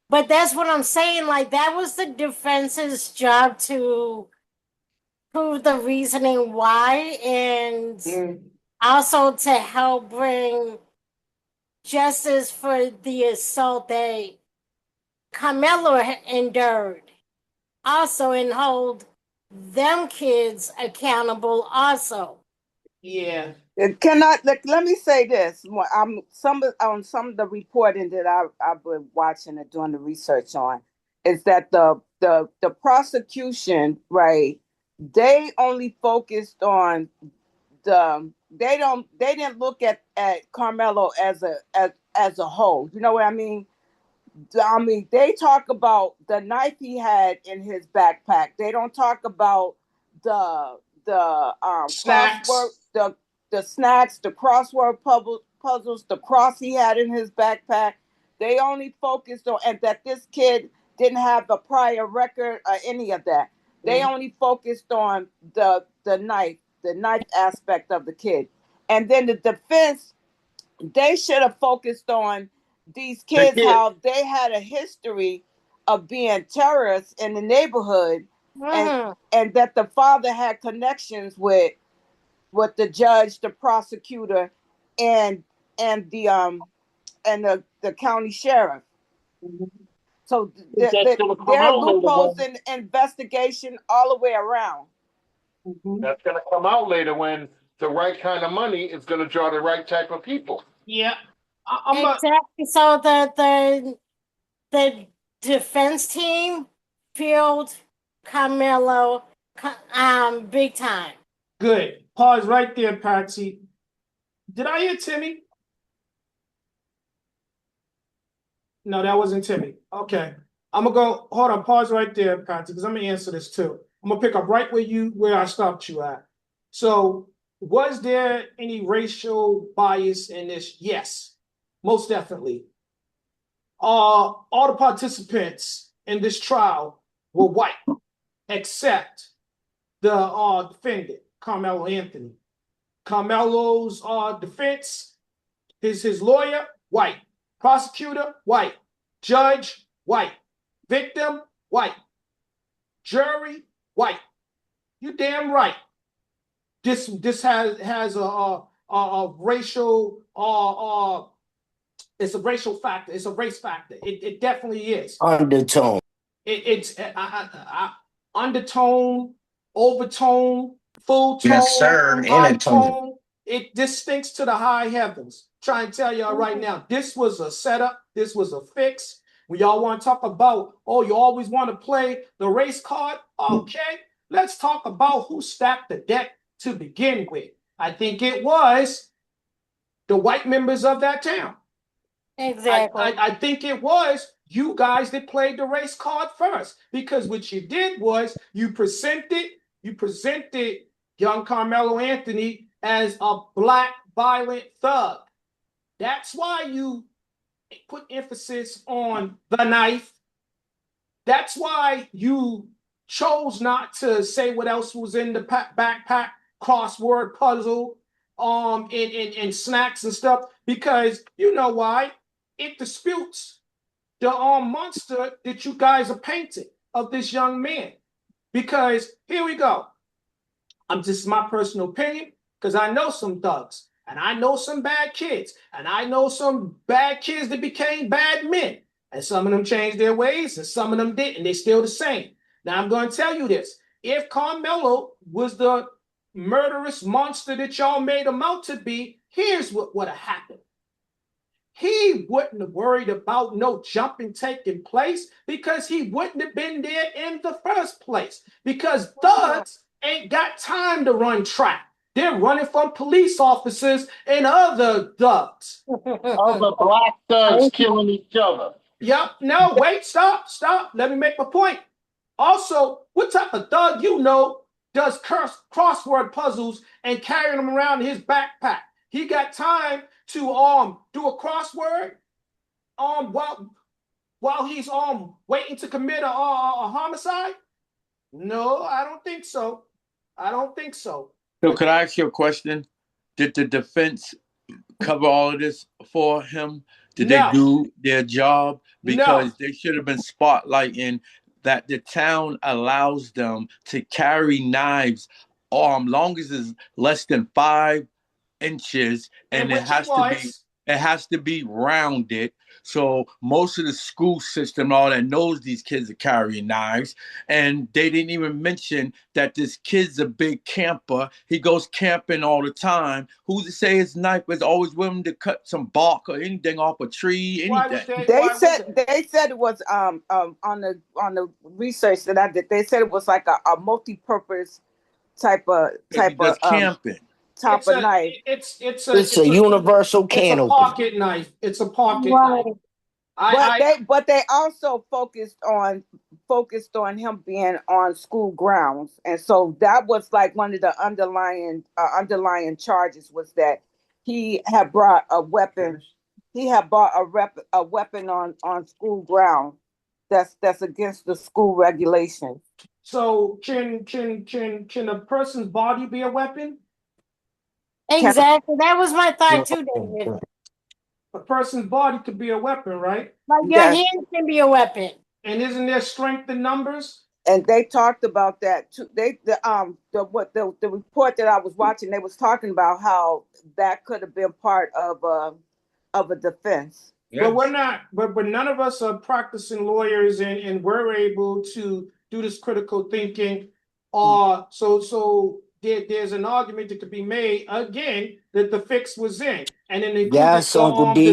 but that's what I'm saying. Like, that was the defense's job to prove the reasoning why, and Mhm. also to help bring justice for the assault that Carmelo endured. Also, and hold them kids accountable also. Yeah. It cannot let me say this. I'm some of the reporting that I've been watching and doing the research on is that the prosecution, right, they only focused on they didn't look at Carmelo as a whole. You know what I mean? I mean, they talk about the knife he had in his backpack. They don't talk about the crossword, Snacks. the snacks, the crossword puzzles, the cross he had in his backpack. They only focused on and that this kid didn't have a prior record or any of that. They Mhm. only focused on the knife aspect of the kid, and then the defense they should have focused on these The kids kid. how they had a history of being terrorists in the neighborhood and Mm-hmm. and that the father had connections with the judge, the prosecutor, and and the the county sheriff. Mhm. So That's gonna come there are out later loopholes when in investigation all the way around. Mhm. that's gonna come out later when the right kind of money is gonna draw the right type of people. Yeah. I'm a Exactly. So the defense team filled Carmelo big time. Good. Pause right there, Patsy. Did I hear Timmy? No, that wasn't Timmy. Okay. I'm gonna go, hold on, pause right there, Patsy, because I'm gonna answer this too. I'm gonna pick up right where I stopped you at. So, was there any racial bias in this? Yes, most definitely. All the participants in this trial were white, except the defendant, Karmelo Anthony. Carmelo's defense, his lawyer, white. Prosecutor, white. Judge, white. Victim, white. Jury, white. You damn right. This has a racial it's a racial factor. It's a race factor. It definitely is. Undertone. It's undertone, overtone, full tone, Yes, sir. high And a tone. tone. This stinks to the high heavens. Try and tell y'all right now, this was a setup. This was a fix. When y'all want to talk about, oh, you always want to play the race card. Okay, let's talk about who stacked the deck to begin with. I think it was the white members of that town. Exactly. I think it was you guys that played the race card first, because what you did was you presented young Karmelo Anthony as a black violent thug. That's why you put emphasis on the knife. That's why you chose not to say what else was in the backpack, crossword puzzle, and snacks and stuff, because you know why? It disputes the monster that you guys are painting of this young man. Because here we go. I'm just my personal opinion, because I know some thugs, and I know some bad kids, and I know some bad kids that became bad men. And some of them changed their ways, and some of them didn't. They're still the same. Now I'm going to tell you this. If Carmelo was the murderous monster that y'all made him out to be, here's what would have happened. He wouldn't have worried about no jumping taking place, because he wouldn't have been there in the first place. Because thugs ain't got time to run track. They're running from police officers and other thugs. Other black thugs killing each other. Yep. No, wait, stop. Let me make my point. Also, what type of thug you know does crossword puzzles and carrying them around in his backpack? He got time to do a crossword while he's waiting to commit a homicide? No, I don't think so. So could I ask you a question? Did the defense cover all of this for him? Did they do their job? Because they should have been spotlighting that the town allows them to carry knives long as it's less than 5 inches, and it has to be rounded. So most of the school system, all that knows these kids are carrying knives, and they didn't even mention that this kid's a big camper. He goes camping all the time. Who's to say his knife is always willing to cut some bark or anything off a tree? Anything. They said it was on the research that I did. They said it was like a multi-purpose type of camping. Type of knife. It's a universal can opener. Pocket knife. It's a pocket knife. But they also focused on him being on school grounds, and so that was like one of the underlying charges, was that he had brought a weapon. He had bought a weapon on school ground. That's against the school regulations. So can a person's body be a weapon? Exactly. That was my thought too, David. A person's body could be a weapon, right? Like your hand can be a weapon. And isn't there strength in numbers? And they talked about that too. The report that I was watching, they was talking about how that could have been part of a defense. Yes. But we're not. But none of us are practicing lawyers, and we're able to do this critical thinking. So there's an argument that could be made again that the fix was in, and then the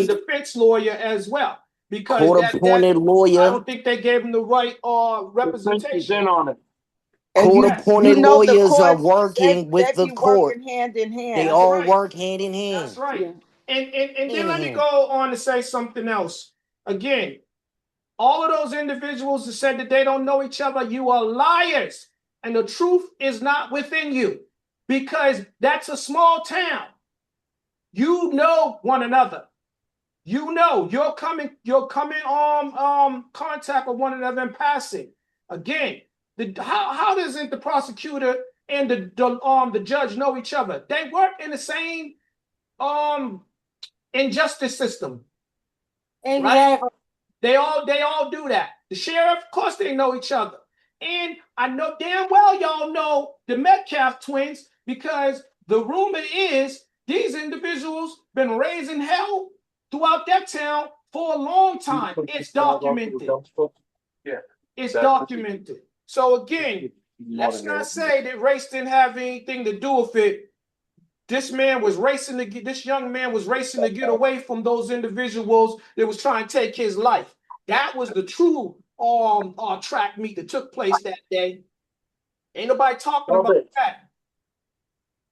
defense lawyer as well, because court-appointed lawyer. I don't think they gave him the right representation. On it. And Court-appointed you know the lawyers are courts, working they with the be court. working hand in They hand. That's all right. work hand in That's hand. right. Yeah. And then Hand in let me hand. go on to say something else. Again, all of those individuals that said that they don't know each other, you are liars. And the truth is not within you because that's a small town. You know one another. You know you're coming on contact with one another in passing. Again, how doesn't the prosecutor and the judge know each other? They work in the same injustice system, right? Exactly. They all do that. The sheriff, of course, they know each other. And I know damn well y'all know the Metcalf twins because the rumor is these individuals been raising hell throughout that town for a long time. It's documented. Yeah. It's documented. So again, let's not say that race didn't have anything to do with it. This young man was racing to get away from those individuals that was trying to take his life. That was the true track meet that took place that day. Ain't nobody talking about that.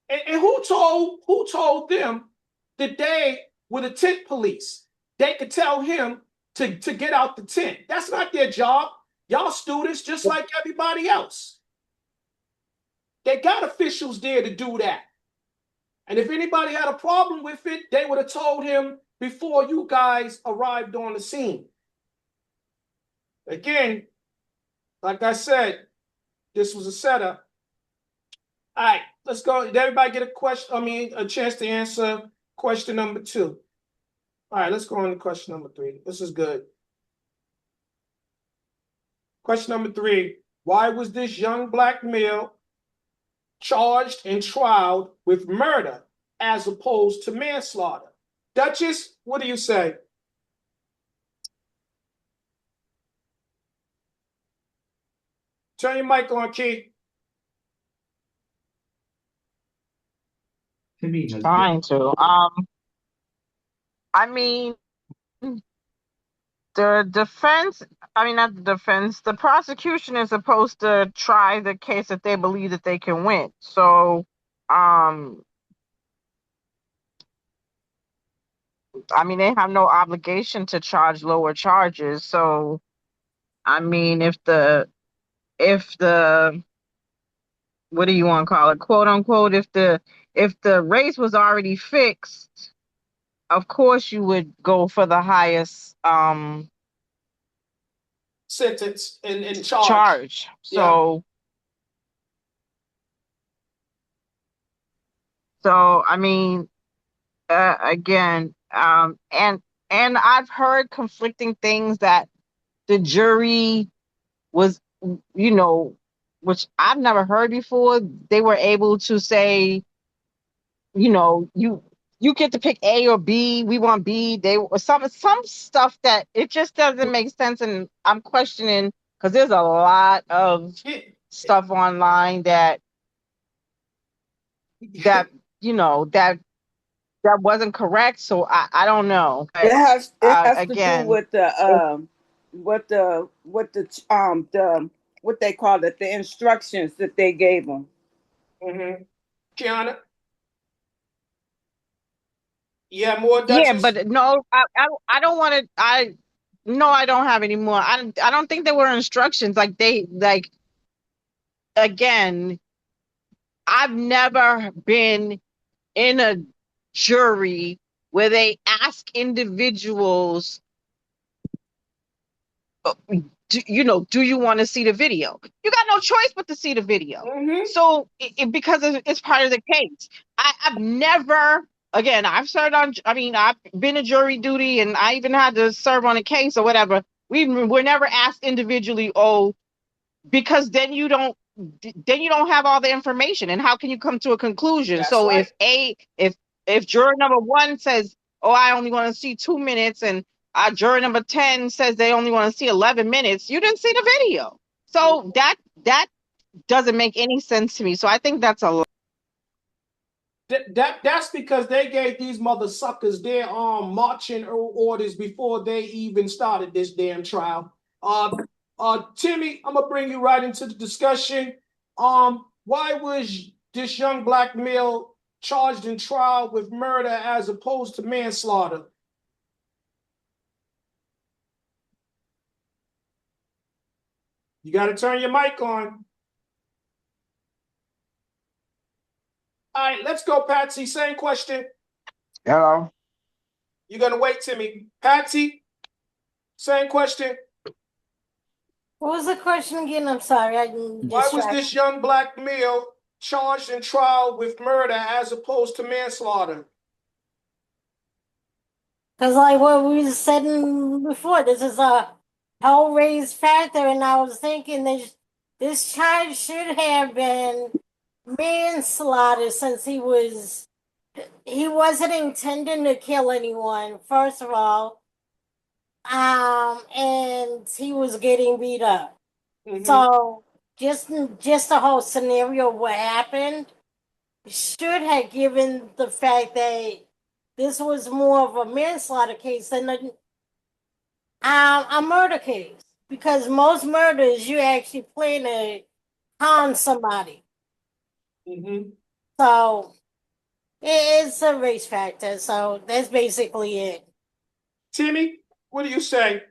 And who told them that they were the tent police? They could tell him to get out the tent. That's not their job. Y'all students just like everybody else. They got officials there to do that. And if anybody had a problem with it, they would have told him before you guys arrived on the scene. Again, like I said, this was a setup. All right, let's go. Did everybody get a chance to answer question number 2? All right, let's go on to question number 3. This is good. Question number 3. Why was this young black male charged and tried with murder as opposed to manslaughter? Duchess, what do you say? Turn your mic on, Key. Trying to. I mean, the defense, I mean, not the defense, the prosecution is supposed to try the case that they believe that they can win. So, I mean, they have no obligation to charge lower charges. So, I mean, if the, what do you want to call it, quote unquote, if the race was already fixed, of course you would go for the highest Sentence and charge. charge. Yeah. So I mean, again, and I've heard conflicting things that the jury was, you know, which I've never heard before. They were able to say, you know, you get to pick A or B. We want B. They some stuff that it just doesn't make sense, and I'm questioning because there's a lot of stuff online that you know that wasn't correct. So I don't know. It But has to do again, with what they call it, the instructions that they gave them. Mm-hmm. Kiana? Yeah, more yeah, Duchess? but no, I don't want to. No, I don't have any more. I don't think there were instructions like they like again. I've never been in a jury where they ask individuals, do you want to see the video? You got no choice but to see the video. Mm-hmm. So because it's part of the case, I've never, again, I've served on, I mean, I've been a jury duty and I even had to serve on a case or whatever. We're never asked individually, oh, because then you don't have all the information, and how can you come to a conclusion? That's So right. if juror number 1 says, oh, I only want to see 2 minutes, and juror number 10 says they only want to see 11 minutes, you didn't see the video. So that doesn't make any sense to me. So I think that's a lot. That's because they gave these mother suckers their marching orders before they even started this damn trial. Timmy, I'm gonna bring you right into the discussion. Why was this young black male charged in trial with murder as opposed to manslaughter? You got to turn your mic on. All right, let's go, Patsy. Same question. Hello. You're gonna wait, Timmy. Patsy, same question. What was the question again? I'm sorry, I didn't Why was distract. this young black male charged in trial with murder as opposed to manslaughter? Because like what we was saying before, this is a hell-raised factor, and I was thinking this charge should have been manslaughter since he wasn't intending to kill anyone, first of all. And he was getting beat up. Mm-hmm. So just the whole scenario, what happened, should have given the fact that this was more of a manslaughter case than a murder case. Because most murders, you actually plan to harm somebody. Mm-hmm. So it's a race factor. So that's basically it. Timmy, what do you say?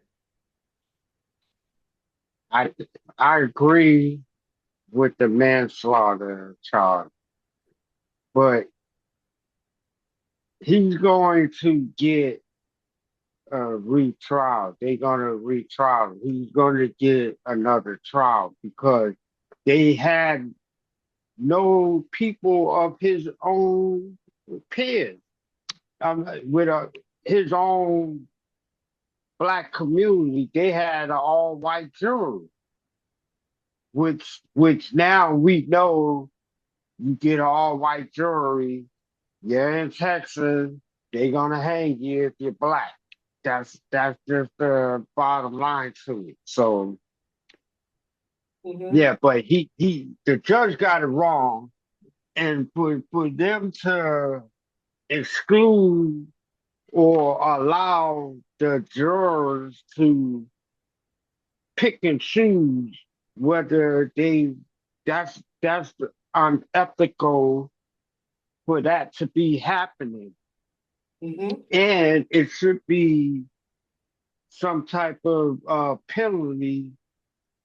I I agree with the manslaughter charge, but he's going to get a retrial. They're gonna retrial. He's gonna get another trial because they had no people of his own peers, with his own black community. They had an all-white jury, which now we know you get an all-white jury. You're in Texas. They're gonna hang you if you're black. That's just the bottom line to it. So Mm-hmm. yeah, but the judge got it wrong, and for them to exclude or allow the jurors to pick and choose whether that's unethical for that to be happening. Mm-hmm. And it should be some type of penalty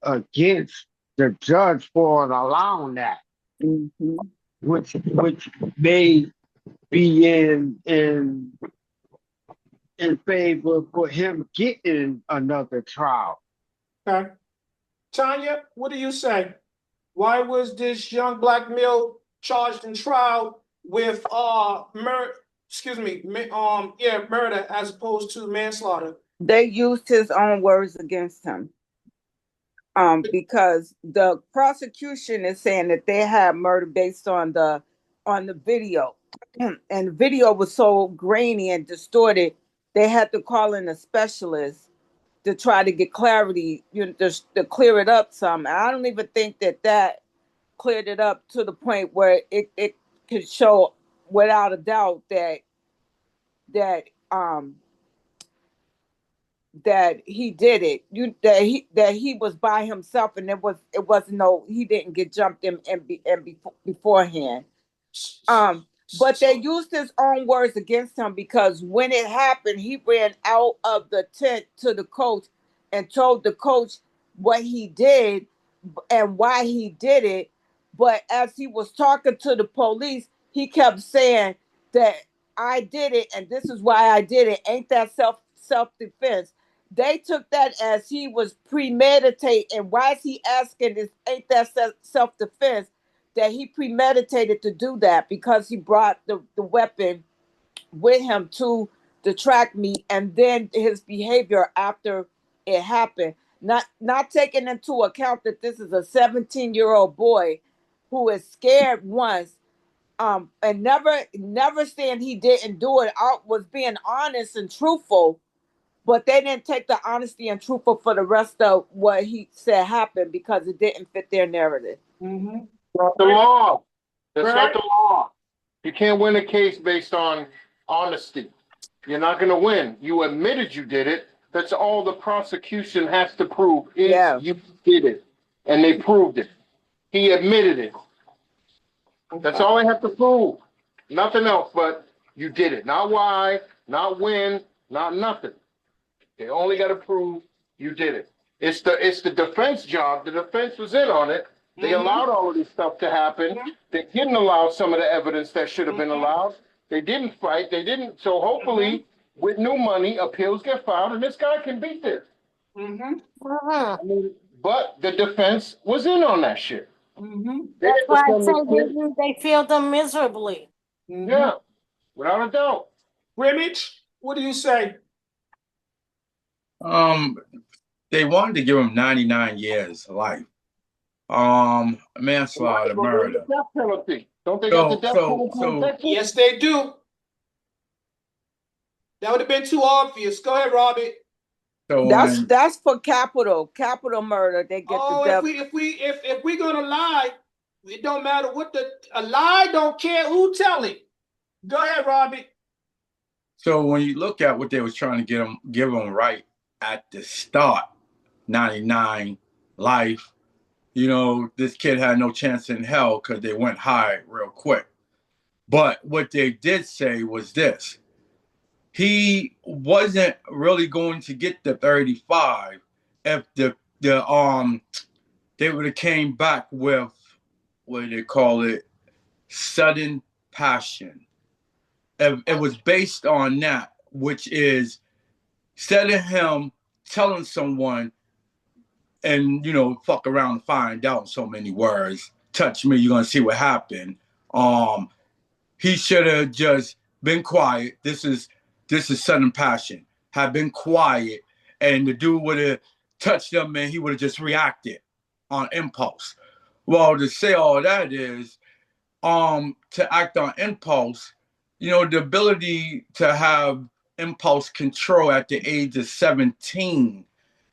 against the judge for allowing that, Mm-hmm. which may be in favor for him getting another trial. Okay. Tanya, what do you say? Why was this young black male charged in trial with murder as opposed to manslaughter? They used his own words against him. Because the prosecution is saying that they had murder based on the video, and the video was so grainy and distorted, they had to call in a specialist to try to get clarity, to clear it up some. And I don't even think that cleared it up to the point where it could show without a doubt that um that he did it. That he was by himself, and it wasn't no, he didn't get jumped beforehand. But they used his own words against him because when it happened, he ran out of the tent to the coach and told the coach what he did and why he did it. But as he was talking to the police, he kept saying that I did it and this is why I did it. Ain't that self defense? They took that as he was premeditating. And why is he asking this? Ain't that self defense? That he premeditated to do that because he brought the weapon with him to the track meet, and then his behavior after it happened. Not taking into account that this is a 17-year-old boy who is scared once, and never saying he didn't do it, was being honest and truthful, but they didn't take the honesty and truthful for the rest of what he said happened because it didn't fit their narrative. Mm-hmm. Not the law. That's Right. not the law. You can't win a case based on honesty. You're not going to win. You admitted you did it. That's all the prosecution has to prove is Yeah. you did it. And they proved it. He admitted it. That's all they have to prove. Nothing else, but you did it. Not why, not when, not nothing. They only got to prove you did it. It's the defense job. The defense was in on it. They allowed all of this stuff to happen. They didn't allow some of the evidence that should have been allowed. They didn't fight. They didn't. So hopefully, with new money, appeals get filed, and this guy can beat this. I mean, but the defense was in on that shit. They That's didn't why I defend say this kid. they failed them miserably. Yeah, without a doubt. Brimage, what do you say? They wanted to give him 99 years of life. Manslaughter, Well, there's murder. the death penalty. Don't they got the So, death so, penalty in so, Texas? Yes, they do. That would have been too obvious. Go ahead, Robert. so That's for capital murder. They get the death. If we're gonna lie, it don't matter what a lie don't care who tell it. Go ahead, Robert. So when you look at what they was trying to give him right at the start, 99 life, this kid had no chance in hell because they went high real quick. But what they did say was this: he wasn't really going to get the 35 if they would have came back with, what do they call it, sudden passion. It was based on that, which is instead of him telling someone and fuck around and find out in so many words, touch me, you're gonna see what happened. He should have just been quiet. This is sudden passion. Have been quiet, and the dude would have touched him, and he would have just reacted on impulse. Well, to say all that is, to act on impulse, the ability to have impulse control at the age of 17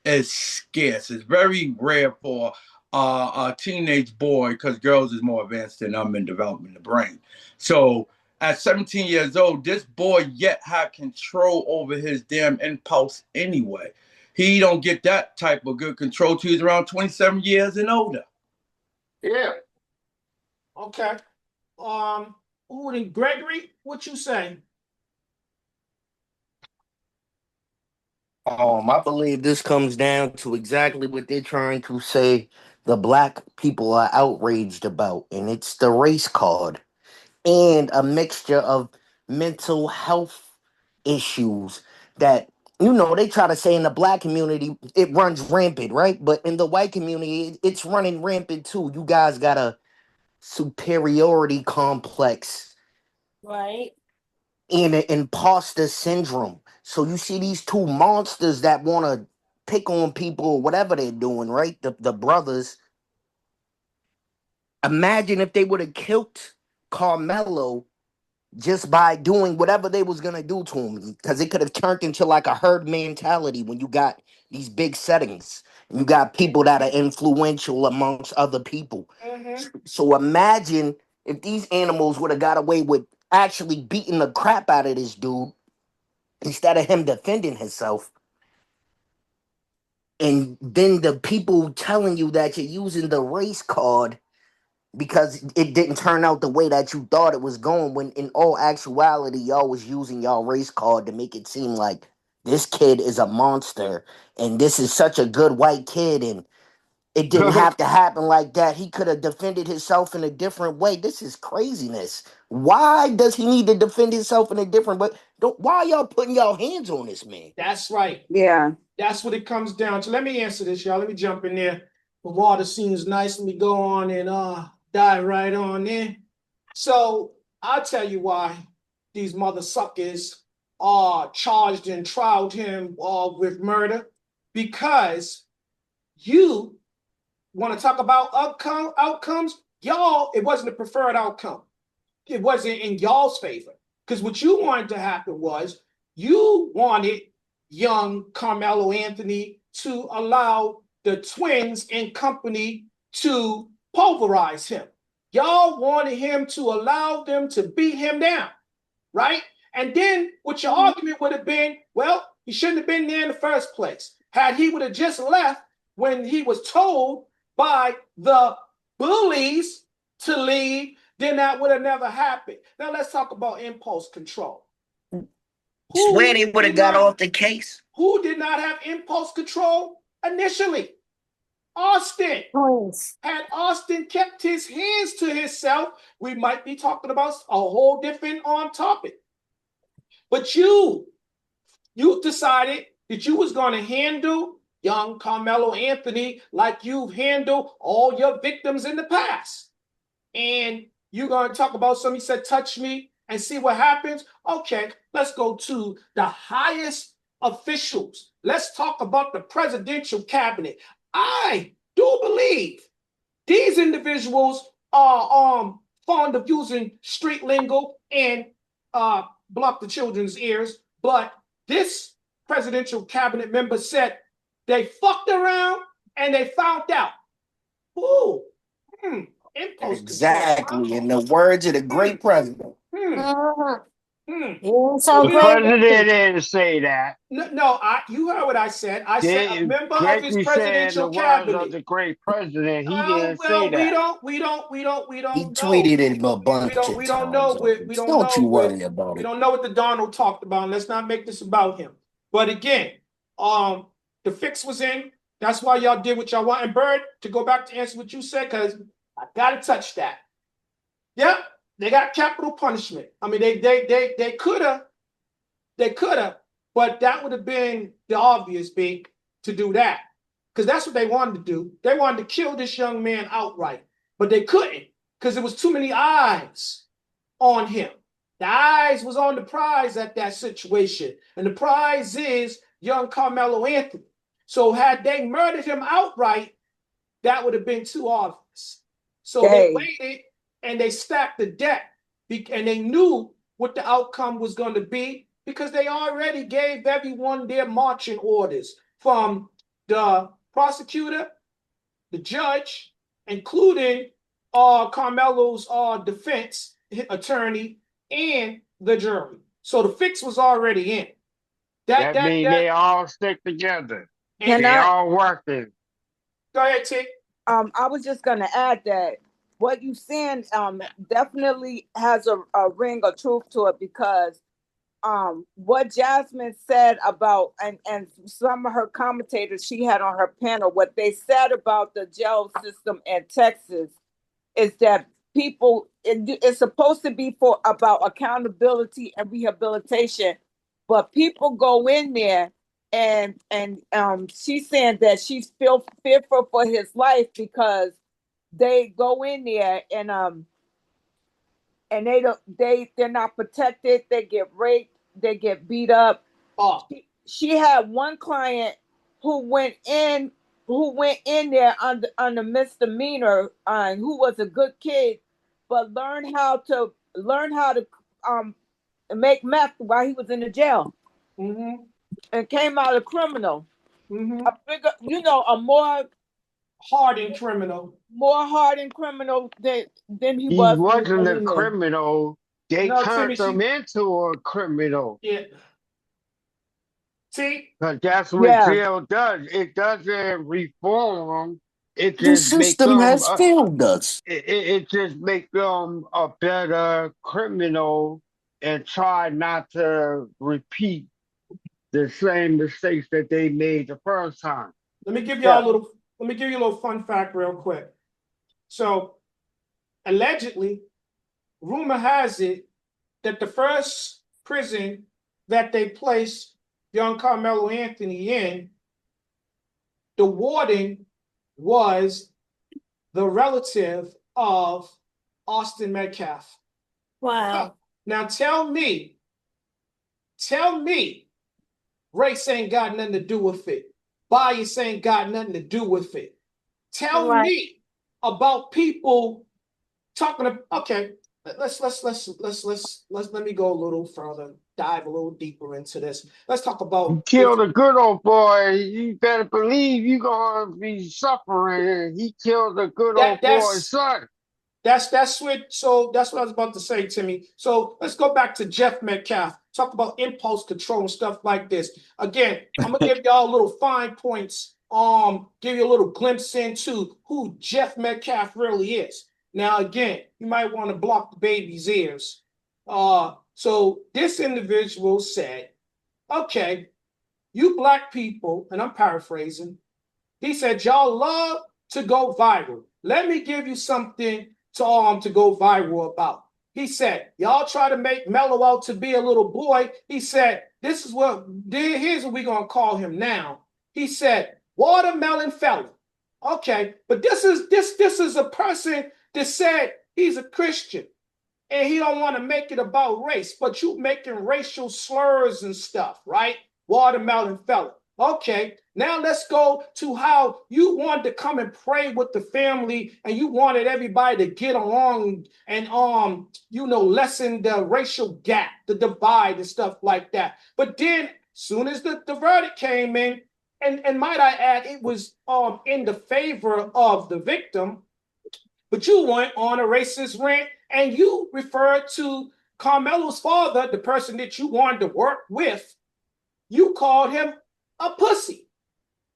is scarce. It's very rare for a teenage boy because girls is more advanced than them in developing the brain. So at 17 years old, this boy yet had control over his damn impulse anyway. He don't get that type of good control till he's around 27 years and older. Yeah. Okay. Gregory, what you say? I believe this comes down to exactly what they're trying to say the black people are outraged about, and it's the race card and a mixture of mental health issues that they try to say in the black community it runs rampant, right? But in the white community, it's running rampant too. You guys got a superiority complex Right. and an imposter syndrome. So you see these two monsters that want to pick on people or whatever they're doing, right? The brothers. Imagine if they would have killed Carmelo just by doing whatever they was gonna do to him, because it could have turned into like a herd mentality when you got these big settings and you got people that are influential amongst other people. So imagine if these animals would have got away with actually beating the crap out of this dude instead of him defending himself. And then the people telling you that you're using the race card because it didn't turn out the way that you thought it was going, when in all actuality y'all was using y'all race card to make it seem like this kid is a monster and this is such a good white kid and it didn't have to happen like that. He could have defended himself in a different way. This is craziness. Why does he need to defend himself in a different way? Why are y'all putting y'all hands on this man? That's right. Yeah. That's what it comes down to. Let me answer this, y'all. Let me jump in there. The water seems nice. Let me go on and dive right on in. So I'll tell you why these mother suckers are charged and trialed him with murder. Because you want to talk about outcomes, y'all, it wasn't a preferred outcome. It wasn't in y'all's favor. Because what you wanted to happen was you wanted young Karmelo Anthony to allow the twins and company to pulverize him. Y'all wanted him to allow them to beat him down, right? And then what your argument would have been, well, he shouldn't have been there in the first place. Had he would have just left when he was told by the bullies to leave, then that would have never happened. Now let's talk about impulse control. Swear they would have got off the case. Who did not have impulse control initially? Austin. Twins. Had Austin kept his hands to himself, we might be talking about a whole different topic. But you decided that you was going to handle young Karmelo Anthony like you've handled all your victims in the past. And you're going to talk about somebody said, touch me and see what happens. Okay, let's go to the highest officials. Let's talk about the presidential cabinet. I do believe these individuals are fond of using street lingo and block the children's ears, but this presidential cabinet member said they fucked around and they found out. Ooh, impulse Exactly. In the words of the great president. So The president didn't say that. No, you heard what I said. I said a member of his presidential cabinet. The words of the great president. He didn't say that. We don't He know. tweeted it a bunch of We don't times. know. Don't you worry about We it. don't know what the Donald talked about. Let's not make this about him. But again, the fix was in. That's why y'all did what y'all want. And Bird, to go back to answer what you said, because I gotta touch that. Yep, they got capital punishment. I mean, they could have, but that would have been the obvious thing to do that. Because that's what they wanted to do. They wanted to kill this young man outright, but they couldn't because there was too many eyes on him. The eyes was on the prize at that situation, and the prize is young Karmelo Anthony. So had they murdered him outright, that would have been too obvious. So they waited and they stacked the deck, and they knew what the outcome was going to be because they already gave everyone their marching orders, from the prosecutor, the judge, including Carmelo's defense attorney, and the jury. So the fix was already in. That means they all stick together. And they all working. Go ahead, T. I was just going to add that what you're saying definitely has a ring of truth to it, because what Jasmine said about, and some of her commentators she had on her panel, what they said about the jail system in Texas is that people, it's supposed to be for about accountability and rehabilitation, but people go in there and she's saying that she's fearful for his life because they go in there and they're not protected. They get raped. They get beat up. She had one client who went in there under misdemeanor, who was a good kid, but learned how to make meth while he was in the jail, and came out a criminal, a bigger, a more hardened criminal than he was. He wasn't a criminal. They turned him into a criminal. Yeah. See? Because that's what jail does. It doesn't reform. It just the system has failed us. It just makes them a better criminal and try not to repeat the same mistakes that they made the first time. Let me give you a little fun fact real quick. So allegedly, rumor has it that the first prison that they placed young Karmelo Anthony in, the warden was the relative of Austin Metcalf. Wow. Now tell me, race ain't got nothing to do with it. Bias ain't got nothing to do with it. Tell me about people talking about, okay, let me go a little further, dive a little deeper into this. Let's talk about, you killed a good old boy. You better believe you're gonna be suffering. He killed a good old boy's son. That's what I was about to say, Timmy. So let's go back to Jeff Metcalf. Talk about impulse control and stuff like this. Again, I'm gonna give y'all little fine points give you a little glimpse into who Jeff Metcalf really is. Now, again, you might want to block the baby's ears. So this individual said, okay, you black people, and I'm paraphrasing, he said, y'all love to go viral. Let me give you something to go viral about. He said, y'all try to make Mello out to be a little boy. He said, here's what we're going to call him now. He said, watermelon fella. Okay, but this is a person that said he's a Christian and he don't want to make it about race, but you making racial slurs and stuff, right? Watermelon fella. Okay, now let's go to how you wanted to come and pray with the family and you wanted everybody to get along and lessen the racial gap, the divide and stuff like that. But then soon as the verdict came in, and might I add, it was in the favor of the victim, but you went on a racist rant and you referred to Carmelo's father, the person that you wanted to work with. You called him a pussy.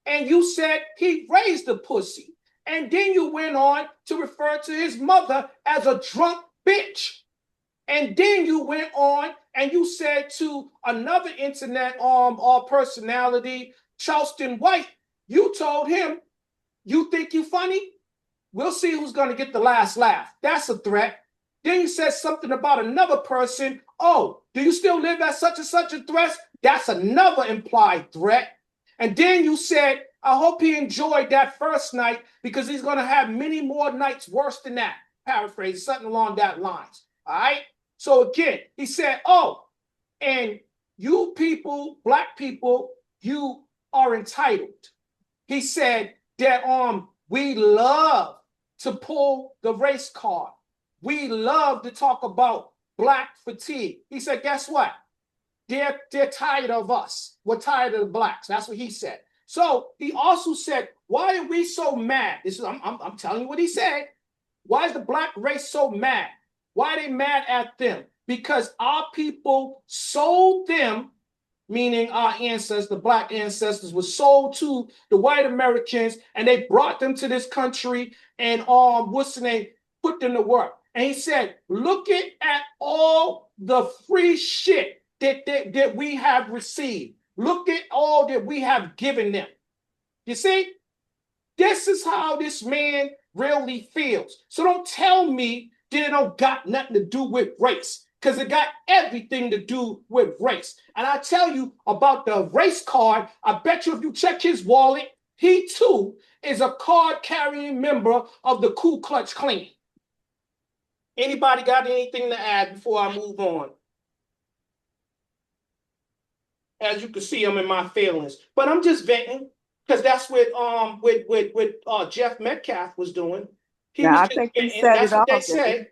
And you said he raised a pussy. And then you went on to refer to his mother as a drunk bitch. And then you went on and you said to another internet personality, Charleston White, you told him, you think you funny? We'll see who's going to get the last laugh. That's a threat. Then you said something about another person. Oh, do you still live at such and such a threat? That's another implied threat. And then you said, I hope he enjoyed that first night because he's going to have many more nights worse than that. Paraphrase, something along that lines. All right? So again, he said, oh, and you people, black people, you are entitled. He said that we love to pull the race card. We love to talk about black fatigue. He said, guess what? They're tired of us. We're tired of the blacks. That's what he said. So he also said, why are we so mad? This is I'm telling you what he said. Why is the black race so mad? Why are they mad at them? Because our people sold them, meaning our ancestors, the black ancestors, were sold to the white Americans, and they brought them to this country and put them to work. And he said, look at all the free shit that we have received. Look at all that we have given them. You see, this is how this man really feels. So don't tell me that it don't got nothing to do with race, because it got everything to do with race. And I tell you about the race card. I bet you if you check his wallet, he too is a card-carrying member of the Ku Klux Klan. Anybody got anything to add before I move on? As you can see, I'm in my feelings, but I'm just venting because that's what Jeff Metcalf was doing. He Now, was I just think you venting. said That's it what all, they didn't you? said.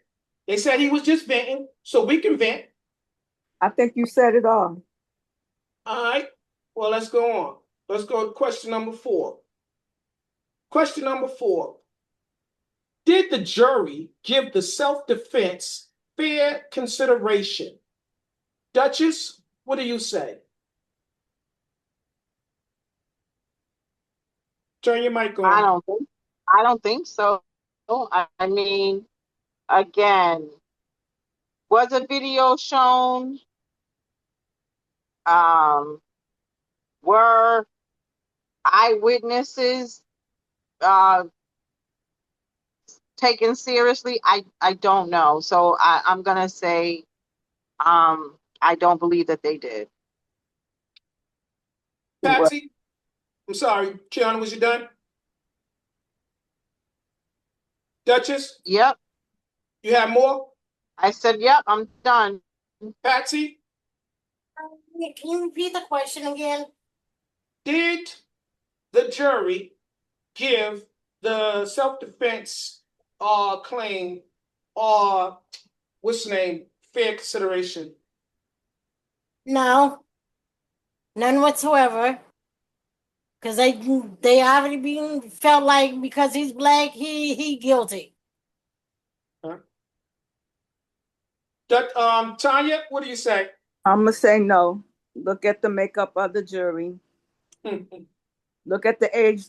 They said he was just venting, so we can vent. I think you said it all. All right. Well, let's go on. Let's go to question number 4. Question number 4. Did the jury give the self-defense fair consideration? Duchess, what do you say? Turn your mic I on. don't think so. I mean, again, was a video shown? Were eyewitnesses taken seriously? I don't know. So I'm gonna say I don't believe that they did. Patsy, I'm sorry. Kiana, was you done? Duchess, Yep. you have more? I said, yep, I'm done. Patsy, Can you repeat the question again? did the jury give the self-defense claim what's the name, fair consideration? No, none whatsoever. Because they already been felt like because he's black, he guilty. Tanya, what do you say? I'm going to say no. Look at the makeup of the jury. Look at the age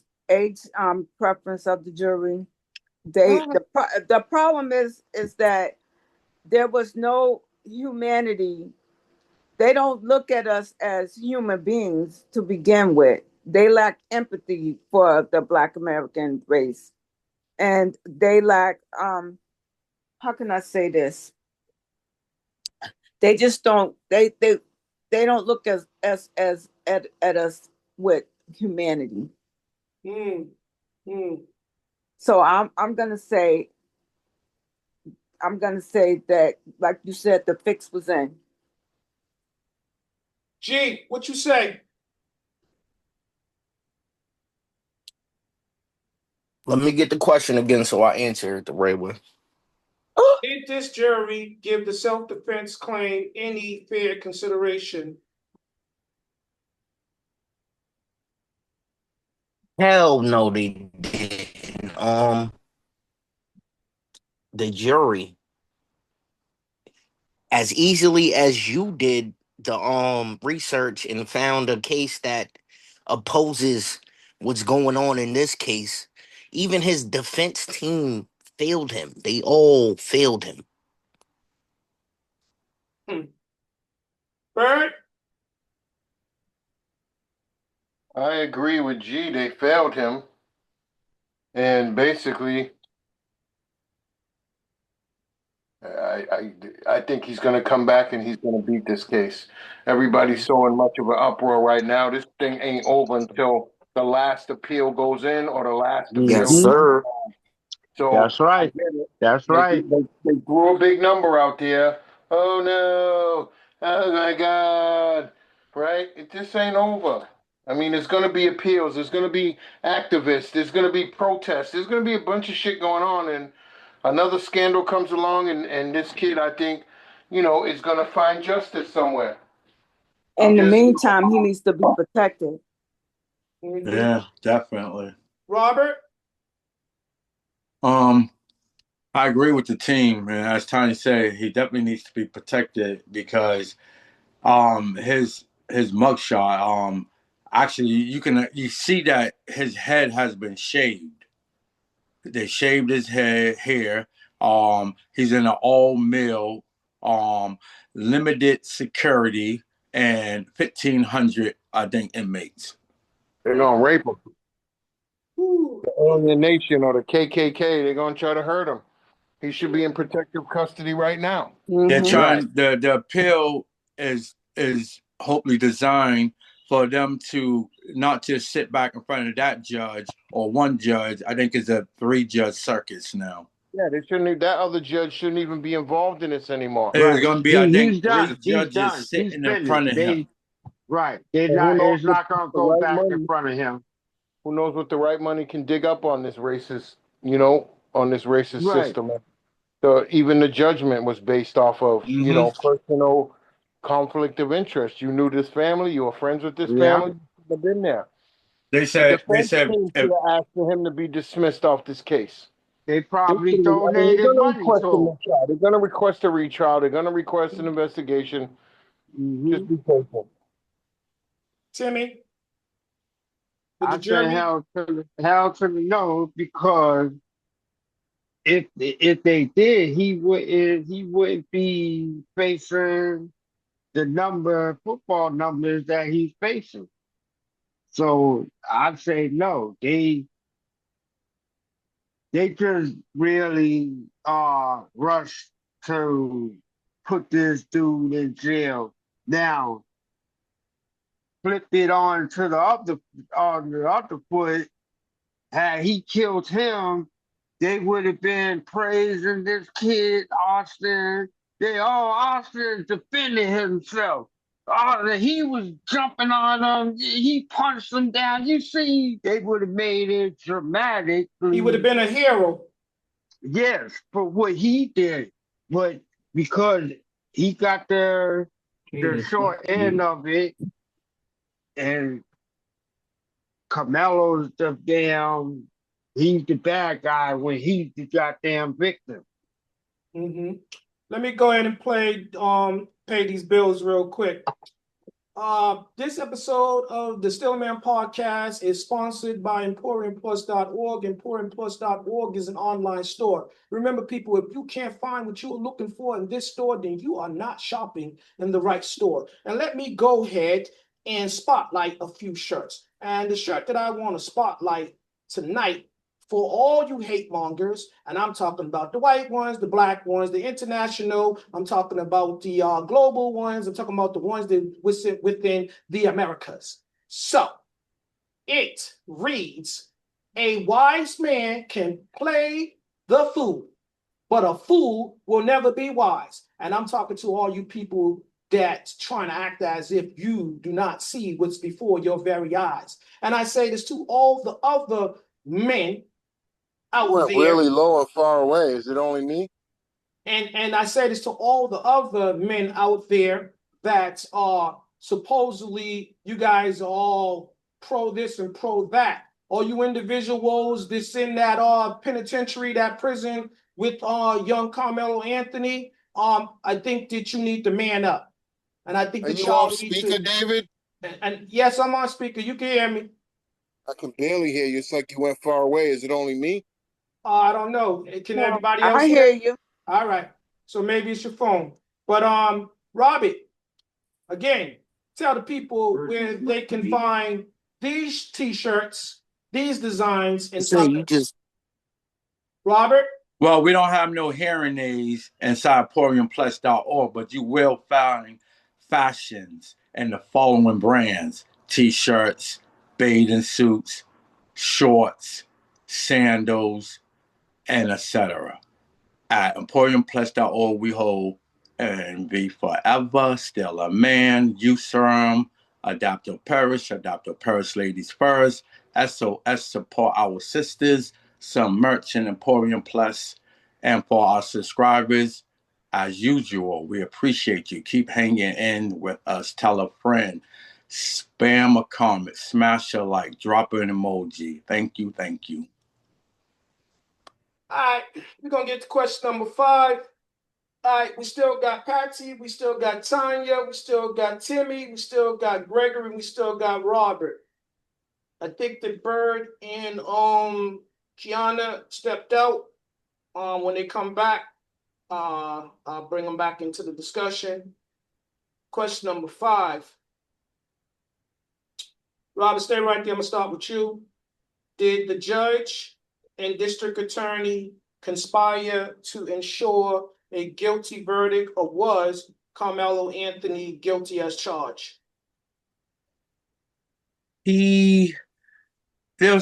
preference of the jury. They Mhm. the problem is that there was no humanity. They don't look at us as human beings to begin with. They lack empathy for the Black American race, and they lack how can I say this? They just don't they don't look as at us with humanity. Mm, mm. So I'm gonna say that, like you said, the fix was in. G, what you say? Let me get the question again so I answer it the right way. Did this jury give the self-defense claim any fair consideration? Hell no, they didn't. The jury, as easily as you did the research and found a case that opposes what's going on in this case, even his defense team failed him. They all failed him. Hmm. Bird? I agree with G. They failed him, and basically, I think he's going to come back and he's going to beat this case. Everybody's so in much of an uproar right now. This thing ain't over until the last appeal goes in or the last appeal Yes, Hmm. goes. sir. So That's I right. get it. That's right. They threw a big number out there. Oh no! Oh my God! Right? It just ain't over. I mean, there's going to be appeals. There's going to be activists. There's going to be protests. There's going to be a bunch of shit going on, and another scandal comes along, and this kid, I think, is going to find justice somewhere. I'm In the just, meantime, he needs to be protected. Mhm. Yeah, definitely. Robert? Um, I agree with the team, and as Tiny said, he definitely needs to be protected because his mugshot actually you see that his head has been shaved. They shaved his hair. He's in an all male limited security and 1,500 I think inmates. they're going to rape him. Ooh. The Alien Nation or the KKK, they're going to try to hurt him. He should be in protective custody right now. They're Mm-hmm. Right. trying the appeal is hopefully designed for them to not just sit back in front of that judge or one judge. I think it's a 3-judge circuits now. Yeah, they shouldn't. That other judge shouldn't even be involved in this anymore. There's Right. going to be, I think, He's 3 done. He's judges done. He's sitting in finished. front of him. Right. They're And who not. knows It's what not gonna the go right back in money? front of him. Who knows what the right money can dig up on this racist? On this racist Right. system. Even the judgment was based off of Hmm. personal conflict of interest. You knew this family. You were friends with this Yeah. family. You should have been there. They The said they defense said team should if, have asked for him to be dismissed off this case. They They probably should have, I mean, they're donated going to money request a to retrial. They're going to request a retrial. They're going to request an investigation. him. Just be patient. Timmy? Did the I say jury? hell to the no, because if they did, he wouldn't be facing the football numbers that he's facing. So I'd say no. They just really rushed to put this dude in jail. Now flip it on the other foot. Had he killed him, they would have been praising this kid, Austin. Austin defended himself. Oh, he was jumping on him. He punched him down. You see, they would have made it He would have dramatically. been a hero. Yes, for what he did, but because he got the short end of it, and Carmelo's he's the bad guy when he's the goddamn victim. Hmm. Let me go ahead and pay these bills real quick. This episode of the Stillman Podcast is sponsored by EmporiumPlus.org. EmporiumPlus.org is an online store. Remember, people, if you can't find what you're looking for in this store, then you are not shopping in the right store. And let me go ahead and spotlight a few shirts. And the shirt that I want to spotlight tonight for all you hate mongers, and I'm talking about the white ones, the black ones, the international, I'm talking about the global ones, I'm talking about the ones that sit within the Americas. So it reads, a wise man can play the fool, but a fool will never be wise. And I'm talking to all you people that's trying to act as if you do not see what's before your very eyes. And I say this to all the other men out went there. really low and far away. Is it only me? And I say this to all the other men out there that are supposedly you guys are all pro this and pro that. All you individuals that's in that penitentiary, that prison with young Carmelo Anthony, I think that you need to man up. And I think Are that you y'all off need speaker, to. David? And yes, I'm on speaker. You can hear me. I can barely hear you. It's like you went far away. Is it only me? I don't know. Can No, everybody else I hear? hear you. All right. So maybe it's your phone. But Robert, again, tell the people where they can find these t-shirts, these designs, and Say stuff. you just Robert? Well, we don't have no hearing aids inside emporiumplus.org, but you will find fashions and the following brands: t-shirts, bathing suits, shorts, sandals, and etc. At emporiumplus.org, we hold and be forever, still a man, U-Serum, Adaptive Paris ladies first, SOS support our sisters, some merch in Emporium Plus, and for our subscribers, as usual, we appreciate you. Keep hanging in with us. Tell a friend, spam a comment, smash a like, drop an emoji. Thank you, thank you. All right, we're gonna get to question number 5. All right, we still got Patsy, we still got Tanya, we still got Timmy, we still got Gregory, we still got Robert. I think that Bird and Kiana stepped out. When they come back, I'll bring them back into the discussion. Question number 5. Robert, stay right there. I'm gonna start with you. Did the judge and district attorney conspire to ensure a guilty verdict, or was Carmelo Anthony guilty as charged? There's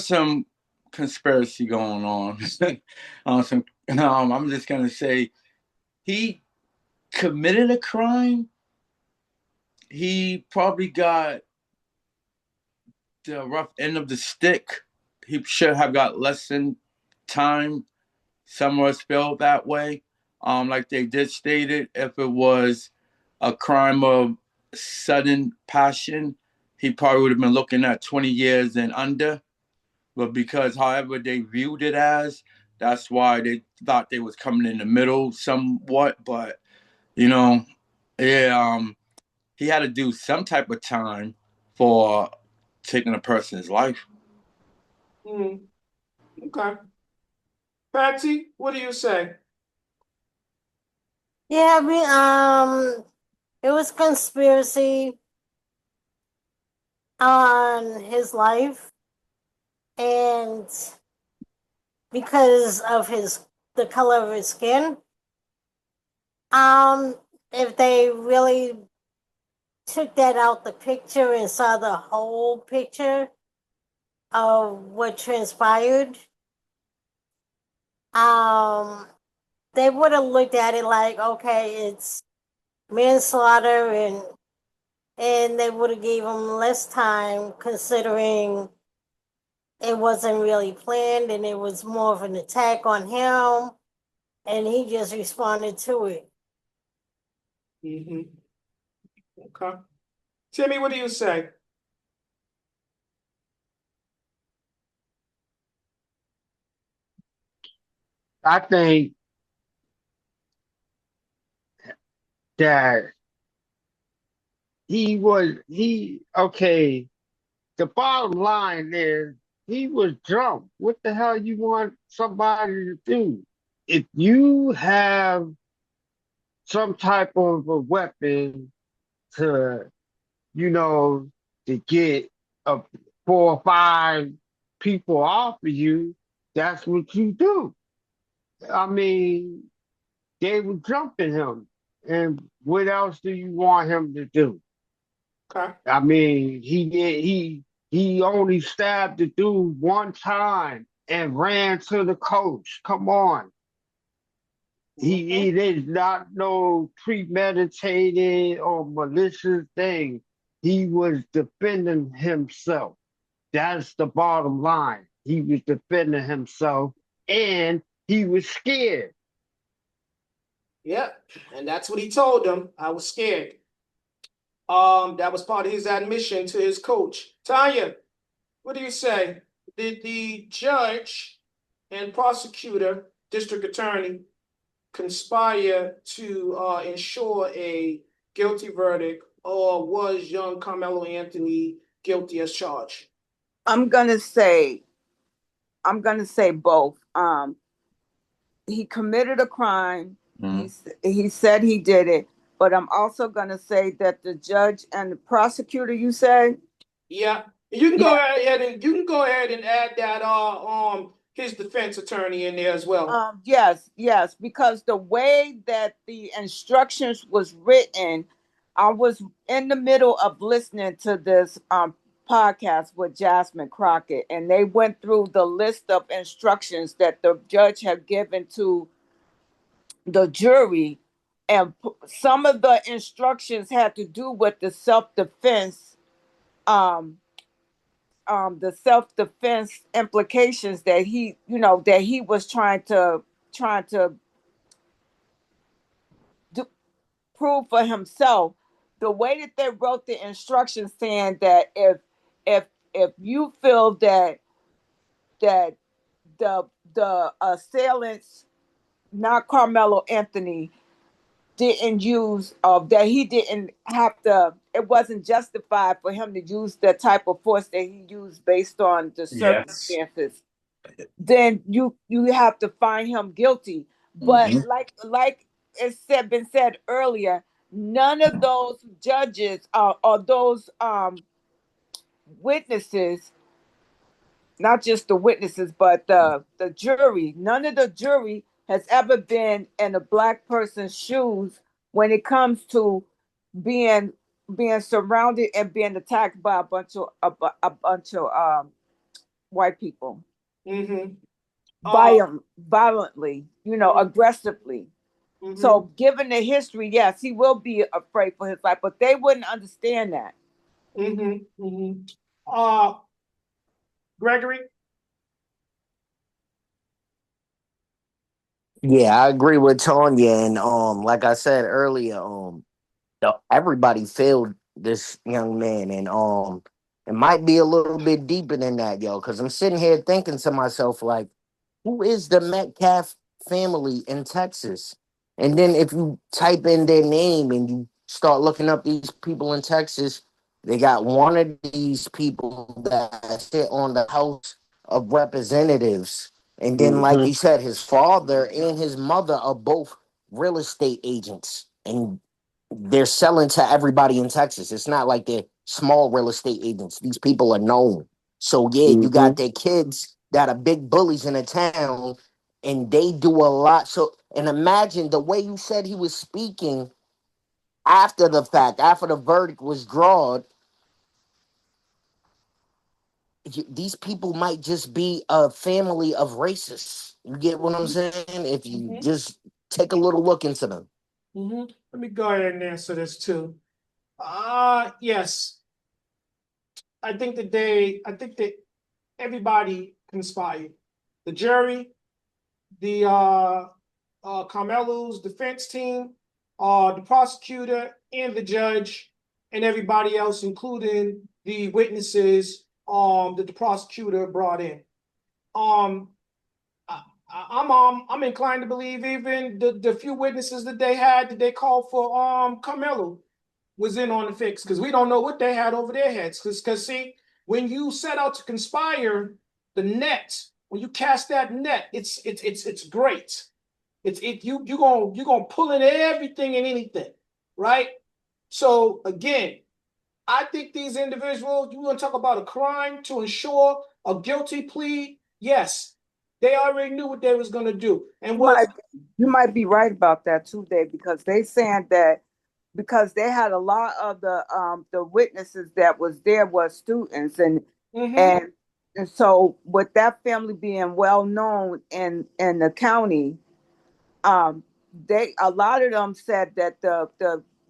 some conspiracy going on. I'm just gonna say he committed a crime. He probably got the rough end of the stick. He should have got less than time. Somewhere spelled that way. Like they did state it, if it was a crime of sudden passion, he probably would have been looking at 20 years and under. But because however they viewed it as, that's why they thought they was coming in the middle somewhat. But you know, yeah, he had to do some type of time for taking a person's life. Okay. Patsy, what do you say? Yeah, it was conspiracy on his life, and because of the color of his skin. Um, if they really took that out the picture and saw the whole picture of what transpired, um, they would have looked at it like, okay, it's manslaughter, and they would have gave him less time, considering it wasn't really planned and it was more of an attack on him, and he just responded to it. Okay. Timmy, what do you say? I think that okay. The bottom line is he was drunk. What the hell you want somebody to do? If you have some type of a weapon to, you know, to get a 4 or 5 people off of you, that's what you do. I mean, they were jumping him. And what else do you want him to do? Okay. I mean, he only stabbed the dude one time and ran to the coach. Come on. Mhm. He did not no premeditated or malicious thing. He was defending himself. That's the bottom line. He was defending himself and he was scared. Yep. And that's what he told them. I was scared. That was part of his admission to his coach. Tanya, what do you say? Did the judge and prosecutor, district attorney, conspire to ensure a guilty verdict, or was young Carmelo Anthony guilty as charged? I'm gonna say I'm gonna say both. He committed a crime. Mhm. He said he did it, but I'm also gonna say that the judge and the prosecutor, you said, Yeah, you can go yeah, ahead and add that his defense attorney in there as well. yes, yes, because the way that the instructions was written, I was in the middle of listening to this podcast with Jasmine Crockett, and they went through the list of instructions that the judge had given to the jury, and some of the instructions had to do with the self-defense, um the self-defense implications that he was trying to do, prove for himself. The way that they wrote the instructions, saying that if if you feel that the assailants, not Carmelo Anthony, didn't use that he didn't have to, it wasn't justified for him to use the type of force that he used based on the Yes. circumstances, then you have to find him guilty. But Hmm. like it's been said earlier, none of those judges or those witnesses, not just the witnesses, but the jury, none of the jury has ever been in a black person's shoes when it comes to being being surrounded and being attacked by a bunch of white people, Mm-hmm. violently, Mm-hmm. aggressively. Mm-hmm. So, given the history, yes, he will be afraid for his life, but they wouldn't understand that. Mm-hmm. Mm-hmm. Uh, Gregory. Yeah, I agree with Tanya, and like I said earlier, everybody failed this young man, and it might be a little bit deeper than that, yo. Because I'm sitting here thinking to myself, like, who is the Metcalf family in Texas? And then if you type in their name and you start looking up these people in Texas, they got one of these people that sit on the House of Representatives. And then, like Hmm. you said, his father and his mother are both real estate agents. And they're selling to everybody in Texas. It's not like they're small real estate agents. These people are known. So yeah, you got Hmm. their kids that are big bullies in the town, and they do a lot. So and imagine the way you said he was speaking after the fact, after the verdict was drawn. These people might just be a family of racists. You get what I'm saying? If you Mm-hmm. just take a little look into them. Mm-hmm. Let me go ahead and answer this too. Yes. I think that everybody conspired. The jury, the Carmelo's defense team, the prosecutor, and the judge, and everybody else, including the witnesses that the prosecutor brought in. Um, I'm inclined to believe even the few witnesses that they had that they called for Carmelo. was in on the fix because we don't know what they had over their heads. Because see, when you set out to conspire, the net, when you cast that net, it's great. You're gonna pull in everything and anything, right? So again, I think these individuals, you want to talk about a crime to ensure a guilty plea? Yes, they already knew what they was gonna do, and was You might be right about that too, Dave, because they saying that because they had a lot of the witnesses that was there was students mm-hmm, and and so with that family being well known in the county, um they a lot of them said that the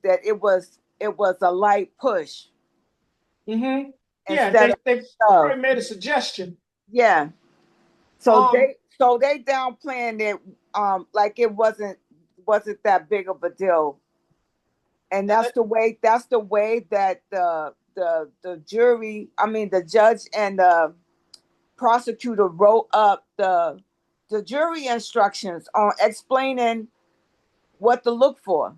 that it was a light push mm-hmm. Yeah, instead of they shove. probably made a suggestion. Yeah. So Um, they downplaying it like it wasn't that big of a deal. And that's the way that the jury, I mean the judge and the prosecutor wrote up the jury instructions on explaining what to look for.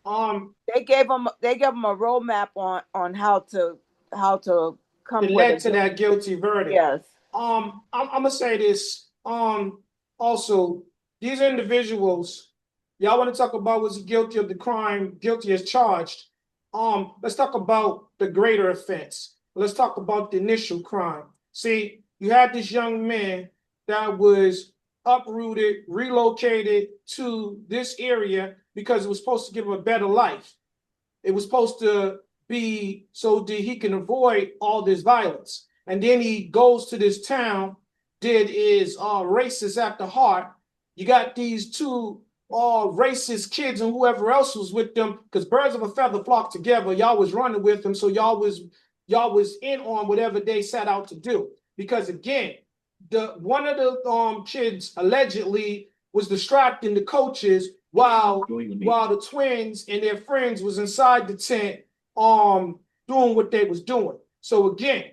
um, They gave them a roadmap on how to that come with a led to that guilty plea. guilty verdict. Yes. I'm gonna say this. Also, these individuals, y'all want to talk about was he guilty of the crime, guilty as charged. Let's talk about the greater offense. Let's talk about the initial crime. See, you had this young man that was uprooted, relocated to this area because it was supposed to give him a better life. It was supposed to be so that he can avoid all this violence. And then he goes to this town that is racist at the heart. You got these two racist kids and whoever else was with them, because birds of a feather flock together. Y'all was running with them, so y'all was in on whatever they set out to do. Because again, the one of the kids allegedly was distracting the coaches while the twins and their friends was inside the tent doing what they was doing. So again,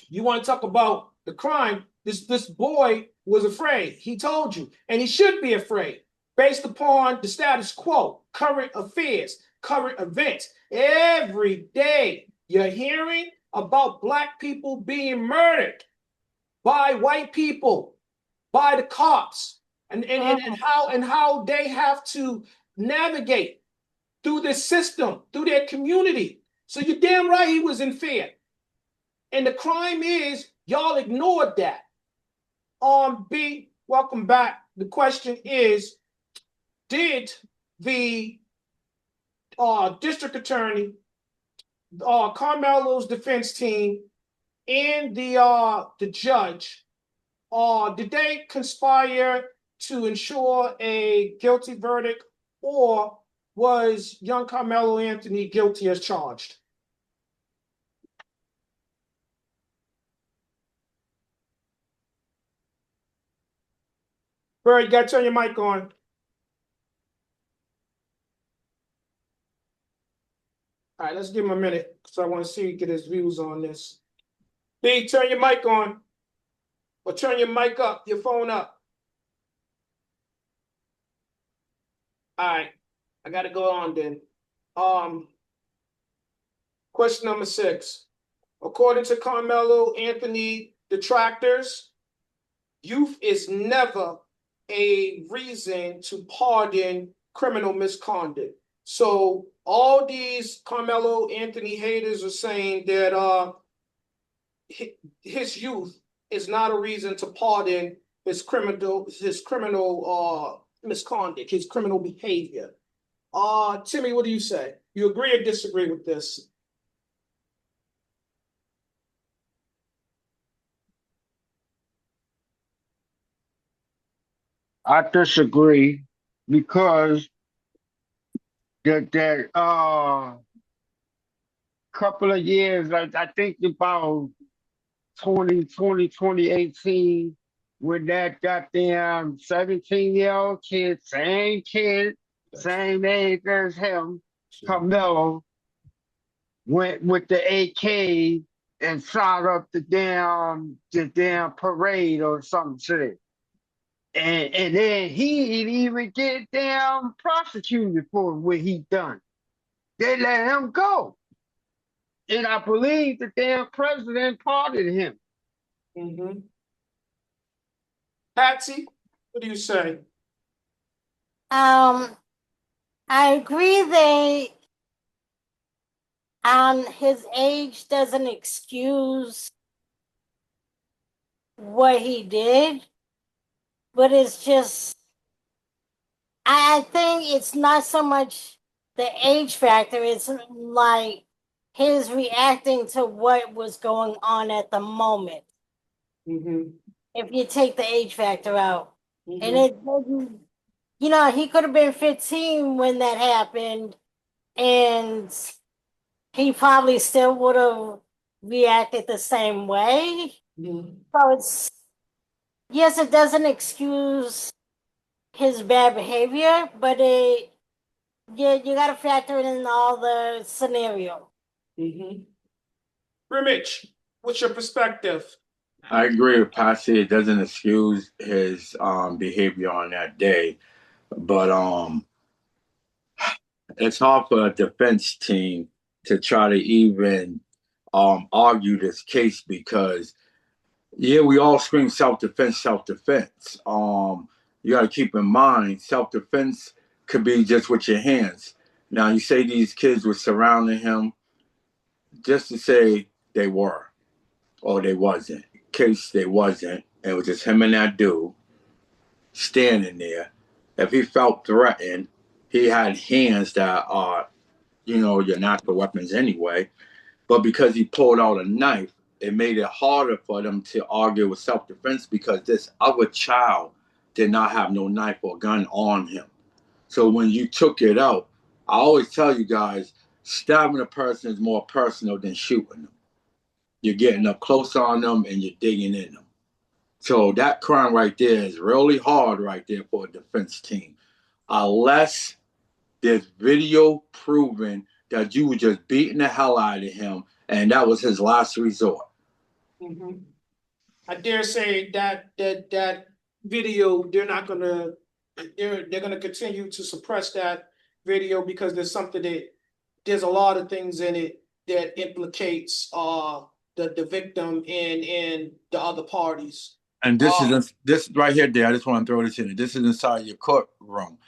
you want to talk about the crime, this boy was afraid. He told you, and he should be afraid based upon the status quo, current affairs, current events. Every day you're hearing about black people being murdered by white people, by the cops, and how they have to navigate through this system, through their community. So you're damn right he was in fear. And the crime is y'all ignored that. B, welcome back. The question is, did the district attorney, Carmelo's defense team, and the judge, did they conspire to ensure a guilty verdict, or was young Karmelo Anthony guilty as charged? Bird, you gotta turn your mic on. All right, let's give him a minute because I want to see get his views on this. B, turn your mic on, or turn your mic up, your phone up. All right, I gotta go on then. Question number 6. According to Carmelo Anthony detractors, youth is never a reason to pardon criminal misconduct. So all these Carmelo Anthony haters are saying that his youth is not a reason to pardon his criminal misconduct, his criminal behavior. Timmy, what do you say? You agree or disagree with this? I disagree because that couple of years, I think about 2018, when that goddamn 17-year-old kid, same age as him, Carmelo, went with the AK and shot up the damn parade or some shit. And then he didn't even get damn prosecuted for what he done. They let him go. And I believe the damn president pardoned him. Mm-hmm. Patsy, what do you say? I agree his age doesn't excuse what he did, but it's just I think it's not so much the age factor, it's like his reacting to what was going on at the moment. Mm-hmm. If you take the age factor out. And Mm-hmm. it doesn't, he could have been 15 when that happened, and he probably still would have reacted the same way. Mm-hmm. So yes, it doesn't excuse his bad behavior, but you got to factor in all the scenario. Mm-hmm. Brimage, what's your perspective? I agree with Patsy. It doesn't excuse his behavior on that day, but it's hard for a defense team to try to even argue this case because yeah, we all scream self defense, self defense. You got to keep in mind self defense could be just with your hands. Now you say these kids were surrounding him, just to say they were or they wasn't. In case they wasn't, it was just him and that dude standing there. If he felt threatened, he had hands that are, you're not for weapons anyway. But because he pulled out a knife, it made it harder for them to argue with self defense because this other child did not have no knife or gun on him. So when you took it out, I always tell you guys, stabbing a person is more personal than shooting them. You're getting up close on them and you're digging in them. So that crime right there is really hard right there for a defense team. Unless there's video proving that you were just beating the hell out of him and that was his last resort. Mm-hmm. I dare say that video, they're gonna continue to suppress that video because there's a lot of things in it that implicates the victim and the other parties. And this Uh is this right here, Dad. I just want to throw this in. This is inside your courtroom.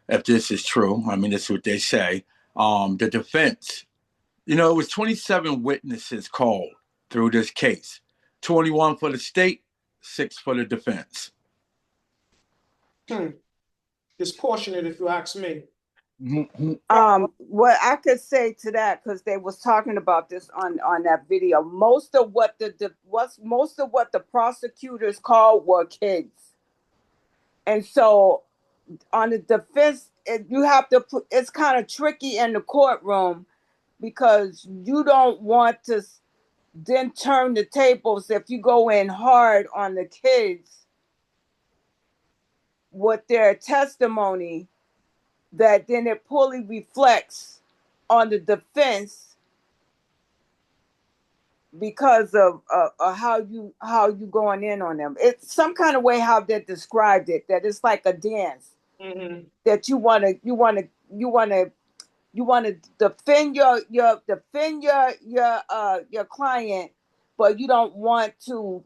If this is true, I mean, this is what they say. The defense, it was 27 witnesses called through this case, 21 for the state, 6 for the defense. Disproportionate, if you ask me. Mm-hmm. What I could say to that, because they was talking about this on that video, most of what the prosecutors called were kids, and so on the defense, you have to put. It's kind of tricky in the courtroom because you don't want to then turn the tables if you go in hard on the kids with their testimony, that then it poorly reflects on the defense because of how you going in on them. It's some kind of way how they described it, that it's like a dance, Mm-hmm. that you want to defend your client, but you don't want to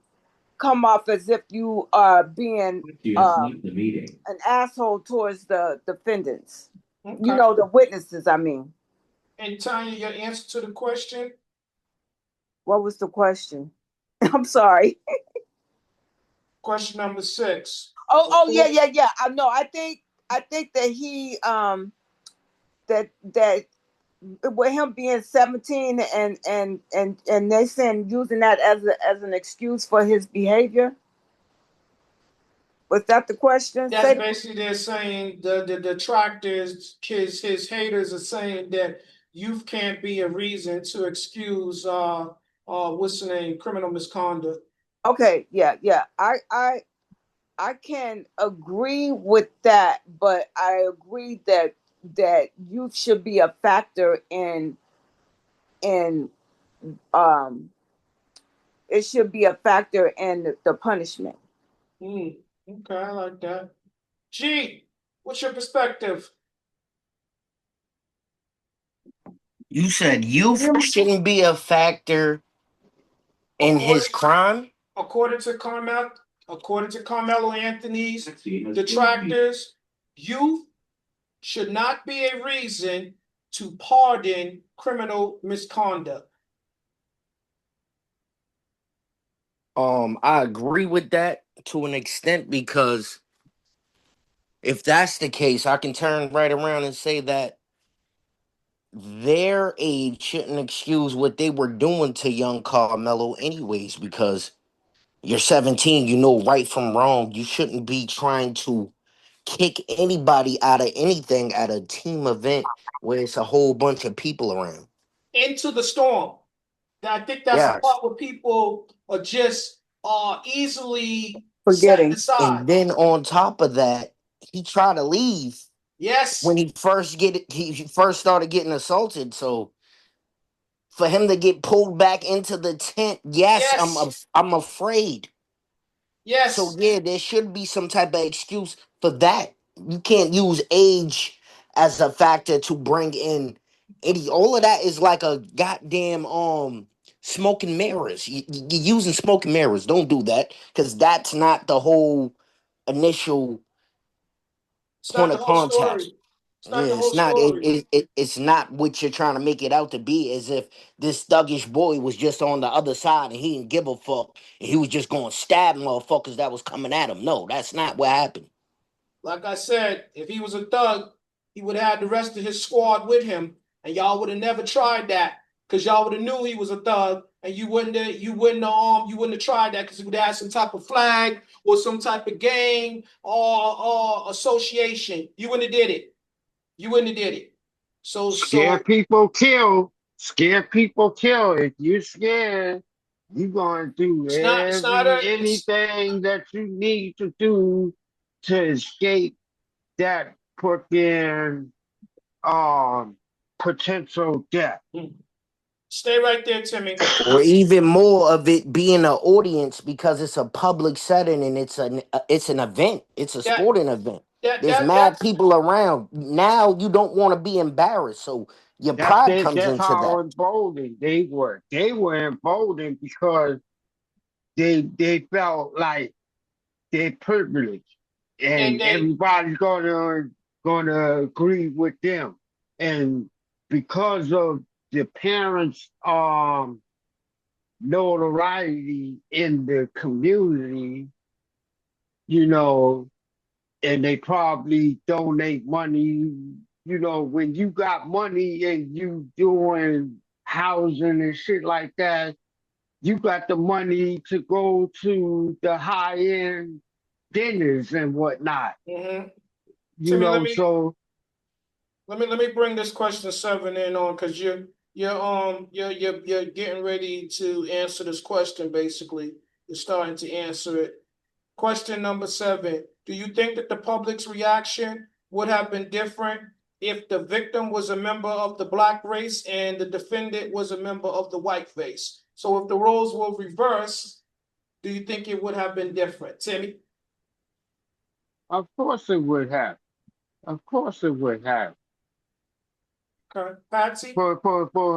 come off as if you are being an asshole towards the defendants. Okay. The witnesses, I mean. And Tanya, your answer to the question? What was the question? I'm sorry. Question number 6. Oh yeah. I know. I think that he that with him being 17 and they saying using that as an excuse for his behavior. Was that the question? That's basically they're saying the detractors, his haters are saying that youth can't be a reason to excuse what's the name, criminal misconduct. Okay, yeah. I can agree with that, but I agree that youth should be a factor in um it should be a factor in the punishment. Okay, I like that. G, what's your perspective? You said youth shouldn't be a factor in his According, crime? according to Carmelo Anthony's detractors, youth should not be a reason to pardon criminal misconduct. I agree with that to an extent because if that's the case, I can turn right around and say that their age shouldn't excuse what they were doing to young Carmelo anyways, because you're 17, you know right from wrong. You shouldn't be trying to kick anybody out of anything at a team event where it's a whole bunch of people around. Into the storm. I think that's a Yes. part where people are just easily set Forgetting. aside. And then on top of that, he tried to leave when Yes, he first started getting assaulted. So for him to get pulled back into the tent, yes, yes, I'm afraid. So yes. yeah, there should be some type of excuse for that. You can't use age as a factor to bring in any. All of that is like a goddamn smoke and mirrors. You're using smoke and mirrors. Don't do that because that's not the whole initial It's not point the of whole contact. story. It's Yeah, not the whole it's not. story. It's not what you're trying to make it out to be. As if this thuggish boy was just on the other side and he didn't give a fuck, and he was just going to stab motherfuckers that was coming at him. No, that's not what happened. Like I said, if he was a thug, he would have had the rest of his squad with him, and y'all would have never tried that because y'all would have knew he was a thug, and you wouldn't have tried that because he would have had some type of flag or some type of gang or association. You wouldn't have did it. You wouldn't have did it. So Scare so people kill. Scare people kill. If you're scared, you're going to do it's not a it's anything that you need to do to escape that fucking um potential death. stay right there, Timmy. Or even more of it being an audience because it's a public setting and it's an event. It's a That sporting event. that There's that mad that's people around. Now you don't want to be embarrassed, so your pride comes That's into how that. emboldened they were. They were emboldened because they felt like they're privileged they and they everybody's gonna agree with them. And because of the parents' notoriety in the community, you know, and they probably donate money. You know, when you got money and you doing housing and shit like that, you got the money to go to the high end dinners and whatnot. mhm. You Timmy, know, so let me bring this question seven in on because you're getting ready to answer this question. Basically, you're starting to answer it. Question number seven: do you think that the public's reaction would have been different if the victim was a member of the black race and the defendant was a member of the white race? So if the roles were reversed, do you think it would have been different, Timmy? of course it would have. Of course it would have. Okay, Patsy. For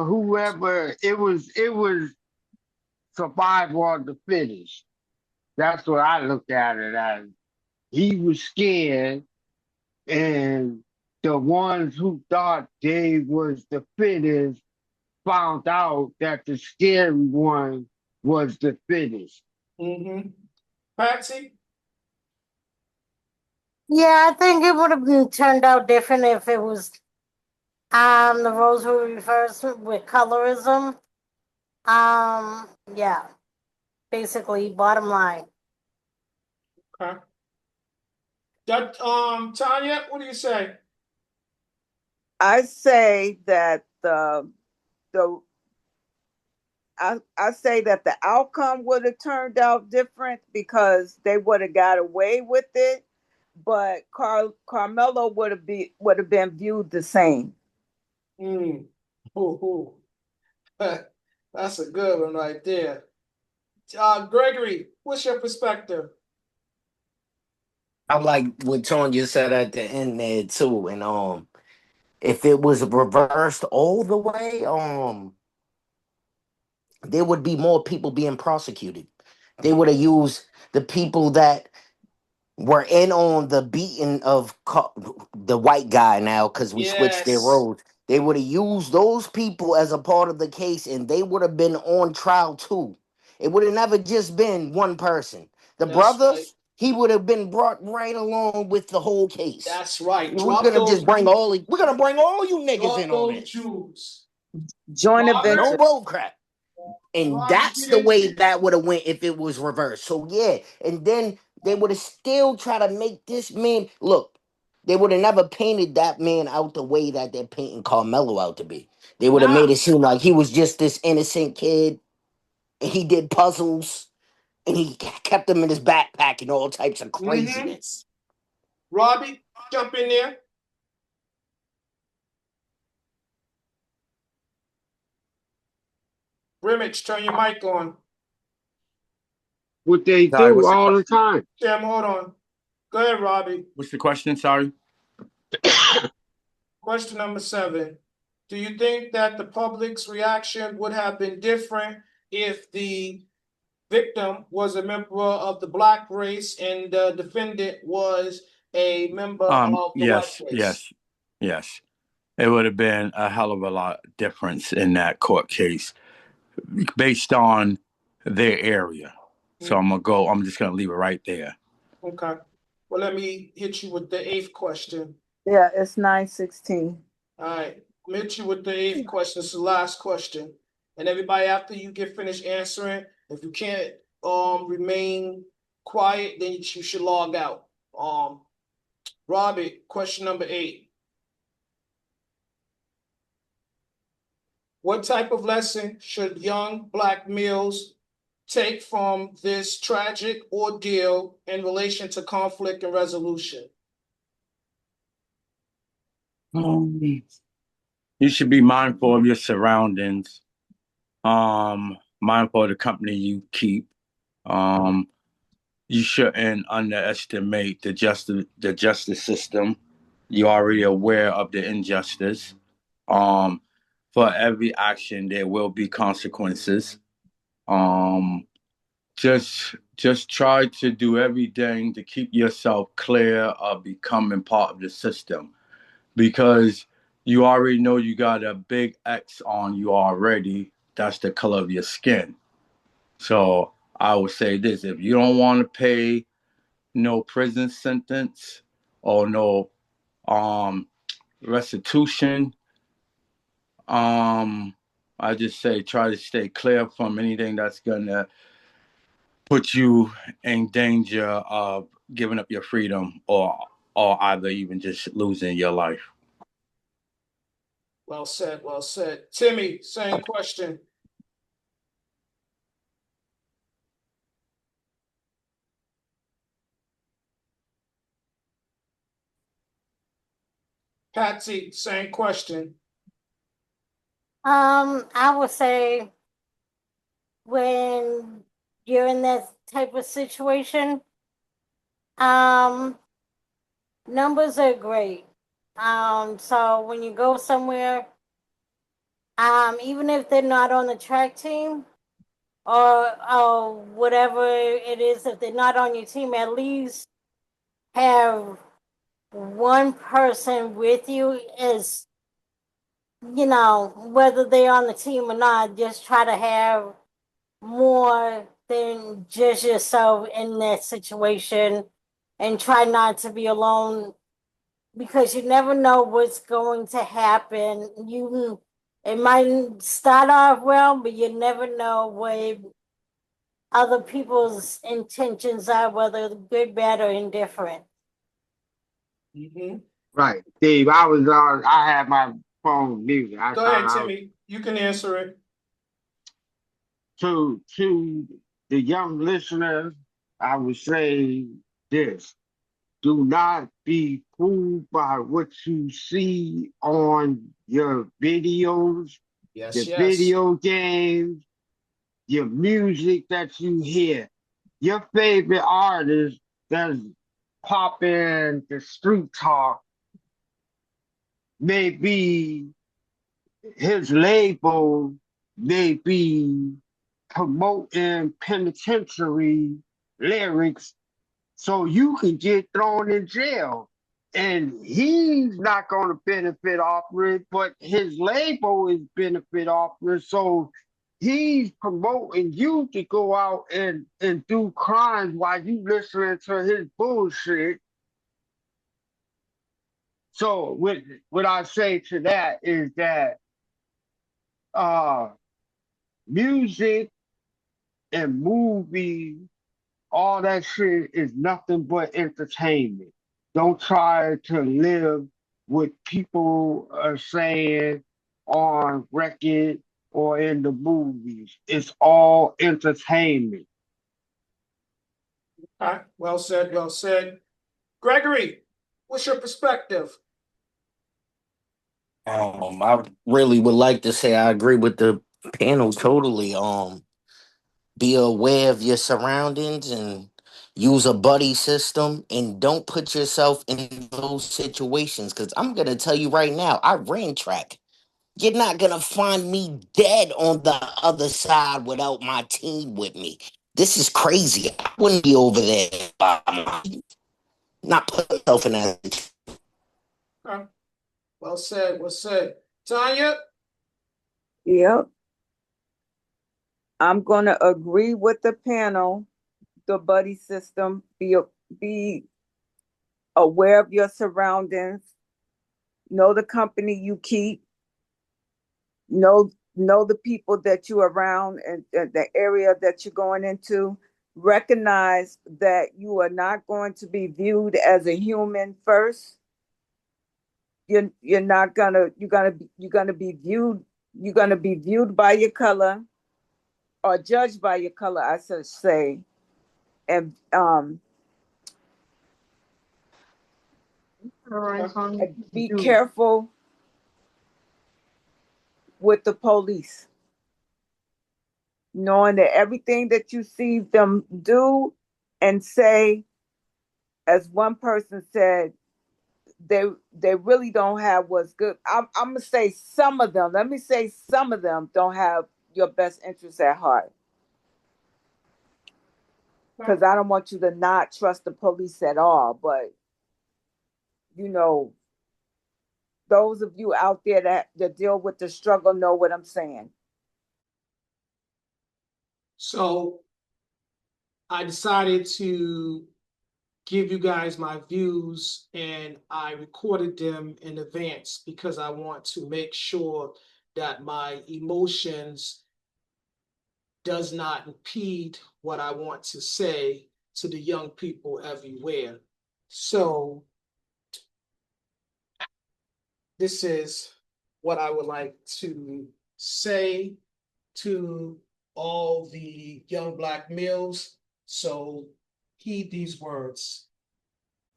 whoever it was survival of the fittest. That's what I looked at it as. He was scared, and the ones who thought they was the fittest found out that the scary one was the fittest. Mm-hmm. Patsy. Yeah, I think it would have been turned out different if it was the roles were reversed with colorism. Yeah, basically, bottom line. Okay. That Tanya, what do you say? I say that the I say that the outcome would have turned out different because they would have got away with it, but Carmelo would have been viewed the same. Mm. Ooh, ooh. That's a good one right there. Gregory, what's your perspective? I like what Tanya said at the end there too, and if it was reversed all the way, there would be more people being prosecuted. They would have used the people that were in on the beating of the white guy now because we switched their Yes, roles. They would have used those people as a part of the case and they would have been on trial too. It would have never just been one person. The that's brother, right. he would have been brought right along with the whole case. That's right. We're gonna just we're gonna bring all you niggas Drop in on those this. Jews. Joint Robert, No adventure. bull crap. And Robert, that's get the in. way that would have went if it was reversed. So yeah, and then they would have still try to make this man look. They would have never painted that man out the way that they're painting Carmelo out to be. They would have Now. made it seem like he was just this innocent kid, and he did puzzles, and he kept them in his backpack and all types of Mm-hmm. craziness. Robbie, jump in there. Brimage, turn your mic on. What they Sorry, do all the time. Sam, hold on. Go ahead, Robbie. what's the question? Sorry. Question number 7. Do you think that the public's reaction would have been different if the victim was a member of the black race and the defendant was a member of the white Yes, race? yes, yes. It would have been a hell of a lot difference in that court case based on their area. So I'm just gonna leave it right there. Okay. Well, let me hit you with the 8th question. Yeah, it's 9:16. All right. I'm gonna hit you with the 8th question. It's the last question. And everybody, after you get finished answering, if you can't remain quiet, then you should log out. Robbie, question number 8. What type of lesson should young black males take from this tragic ordeal in relation to conflict and resolution? You should be mindful of your surroundings. Mindful of the company you keep. You shouldn't underestimate the justice system. You're already aware of the injustice. Um, for every action, there will be consequences. Um, just try to do everything to keep yourself clear of becoming part of the system because you already know you got a big X on you already. That's the color of your skin. So I would say this: if you don't want to pay no prison sentence or no um restitution, I just say try to stay clear from anything that's gonna put you in danger of giving up your freedom or either even just losing your life. Well said, well said. Timmy, same question. Patsy, same question. I would say when you're in that type of situation, um, numbers are great. So when you go somewhere, even if they're not on the track team or whatever it is, if they're not on your team, at least have one person with you is, whether they're on the team or not, just try to have more than just yourself in that situation and try not to be alone because you never know what's going to happen. It might start off well, but you never know what other people's intentions are, whether good, bad, or indifferent. Mm-hmm. Right. Steve, I was on, I had my phone muted. I Go thought ahead, I was Timmy. You can answer it. to the young listeners, I would say this. Do not be fooled by what you see on your videos, Yes, the yes. video games, your music that you hear. Your favorite artist that's popping the street talk maybe his label may be promoting penitentiary lyrics so you can get thrown in jail. And he's not going to benefit off it, but his label is benefit off it. So he's promoting you to go out and do crimes while you listening to his bullshit. So what I say to that is that uh music and movies, all that shit is nothing but entertainment. Don't try to live what people are saying on record or in the movies. It's all entertainment. All right, well said, well said. Gregory, what's your perspective? I really would like to say I agree with the panel totally. Be aware of your surroundings and use a buddy system and don't put yourself in those situations. Cause I'm gonna tell you right now, I ran track. You're not gonna find me dead on the other side without my team with me. This is crazy. I wouldn't be over there by not put myself in that. Okay. Well said, well said. Tanya? Yep. I'm going to agree with the panel, the buddy system, be aware of your surroundings, know the company you keep, know the people that you're around and the area that you're going into. Recognize that you are not going to be viewed as a human first. You're not gonna you're gonna be viewed by your color or judged by your color, I should say. And be careful with the police, knowing that everything that you see them do and say, as one person said, they really don't have what's good. I'm gonna say some of them. Let me say some of them don't have your best interests at heart. Because I don't want you to not trust the police at all. But you know, those of you out there that deal with the struggle know what I'm saying. So I decided to give you guys my views and I recorded them in advance because I want to make sure that my emotions does not impede what I want to say to the young people everywhere. So this is what I would like to say to all the young Black males. So heed these words.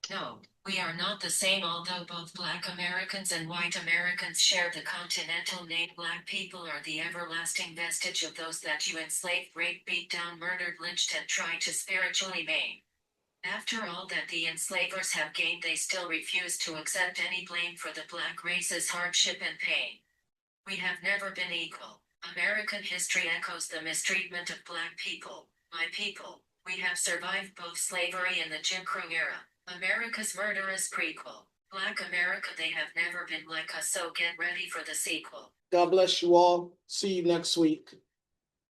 No, we are not the same. Although both Black Americans and white Americans share the continental name, Black people are the everlasting vestige of those that you enslaved, raped, beat down, murdered, lynched, and tried to spiritually maim. After all that the enslavers have gained, they still refuse to accept any blame for the Black race's hardship and pain. We have never been equal. American history echoes the mistreatment of Black people. My people, we have survived both slavery and the Jim Crow era. America's murderous prequel. Black America, they have never been like us, so get ready for the sequel. God bless you all. See you next week.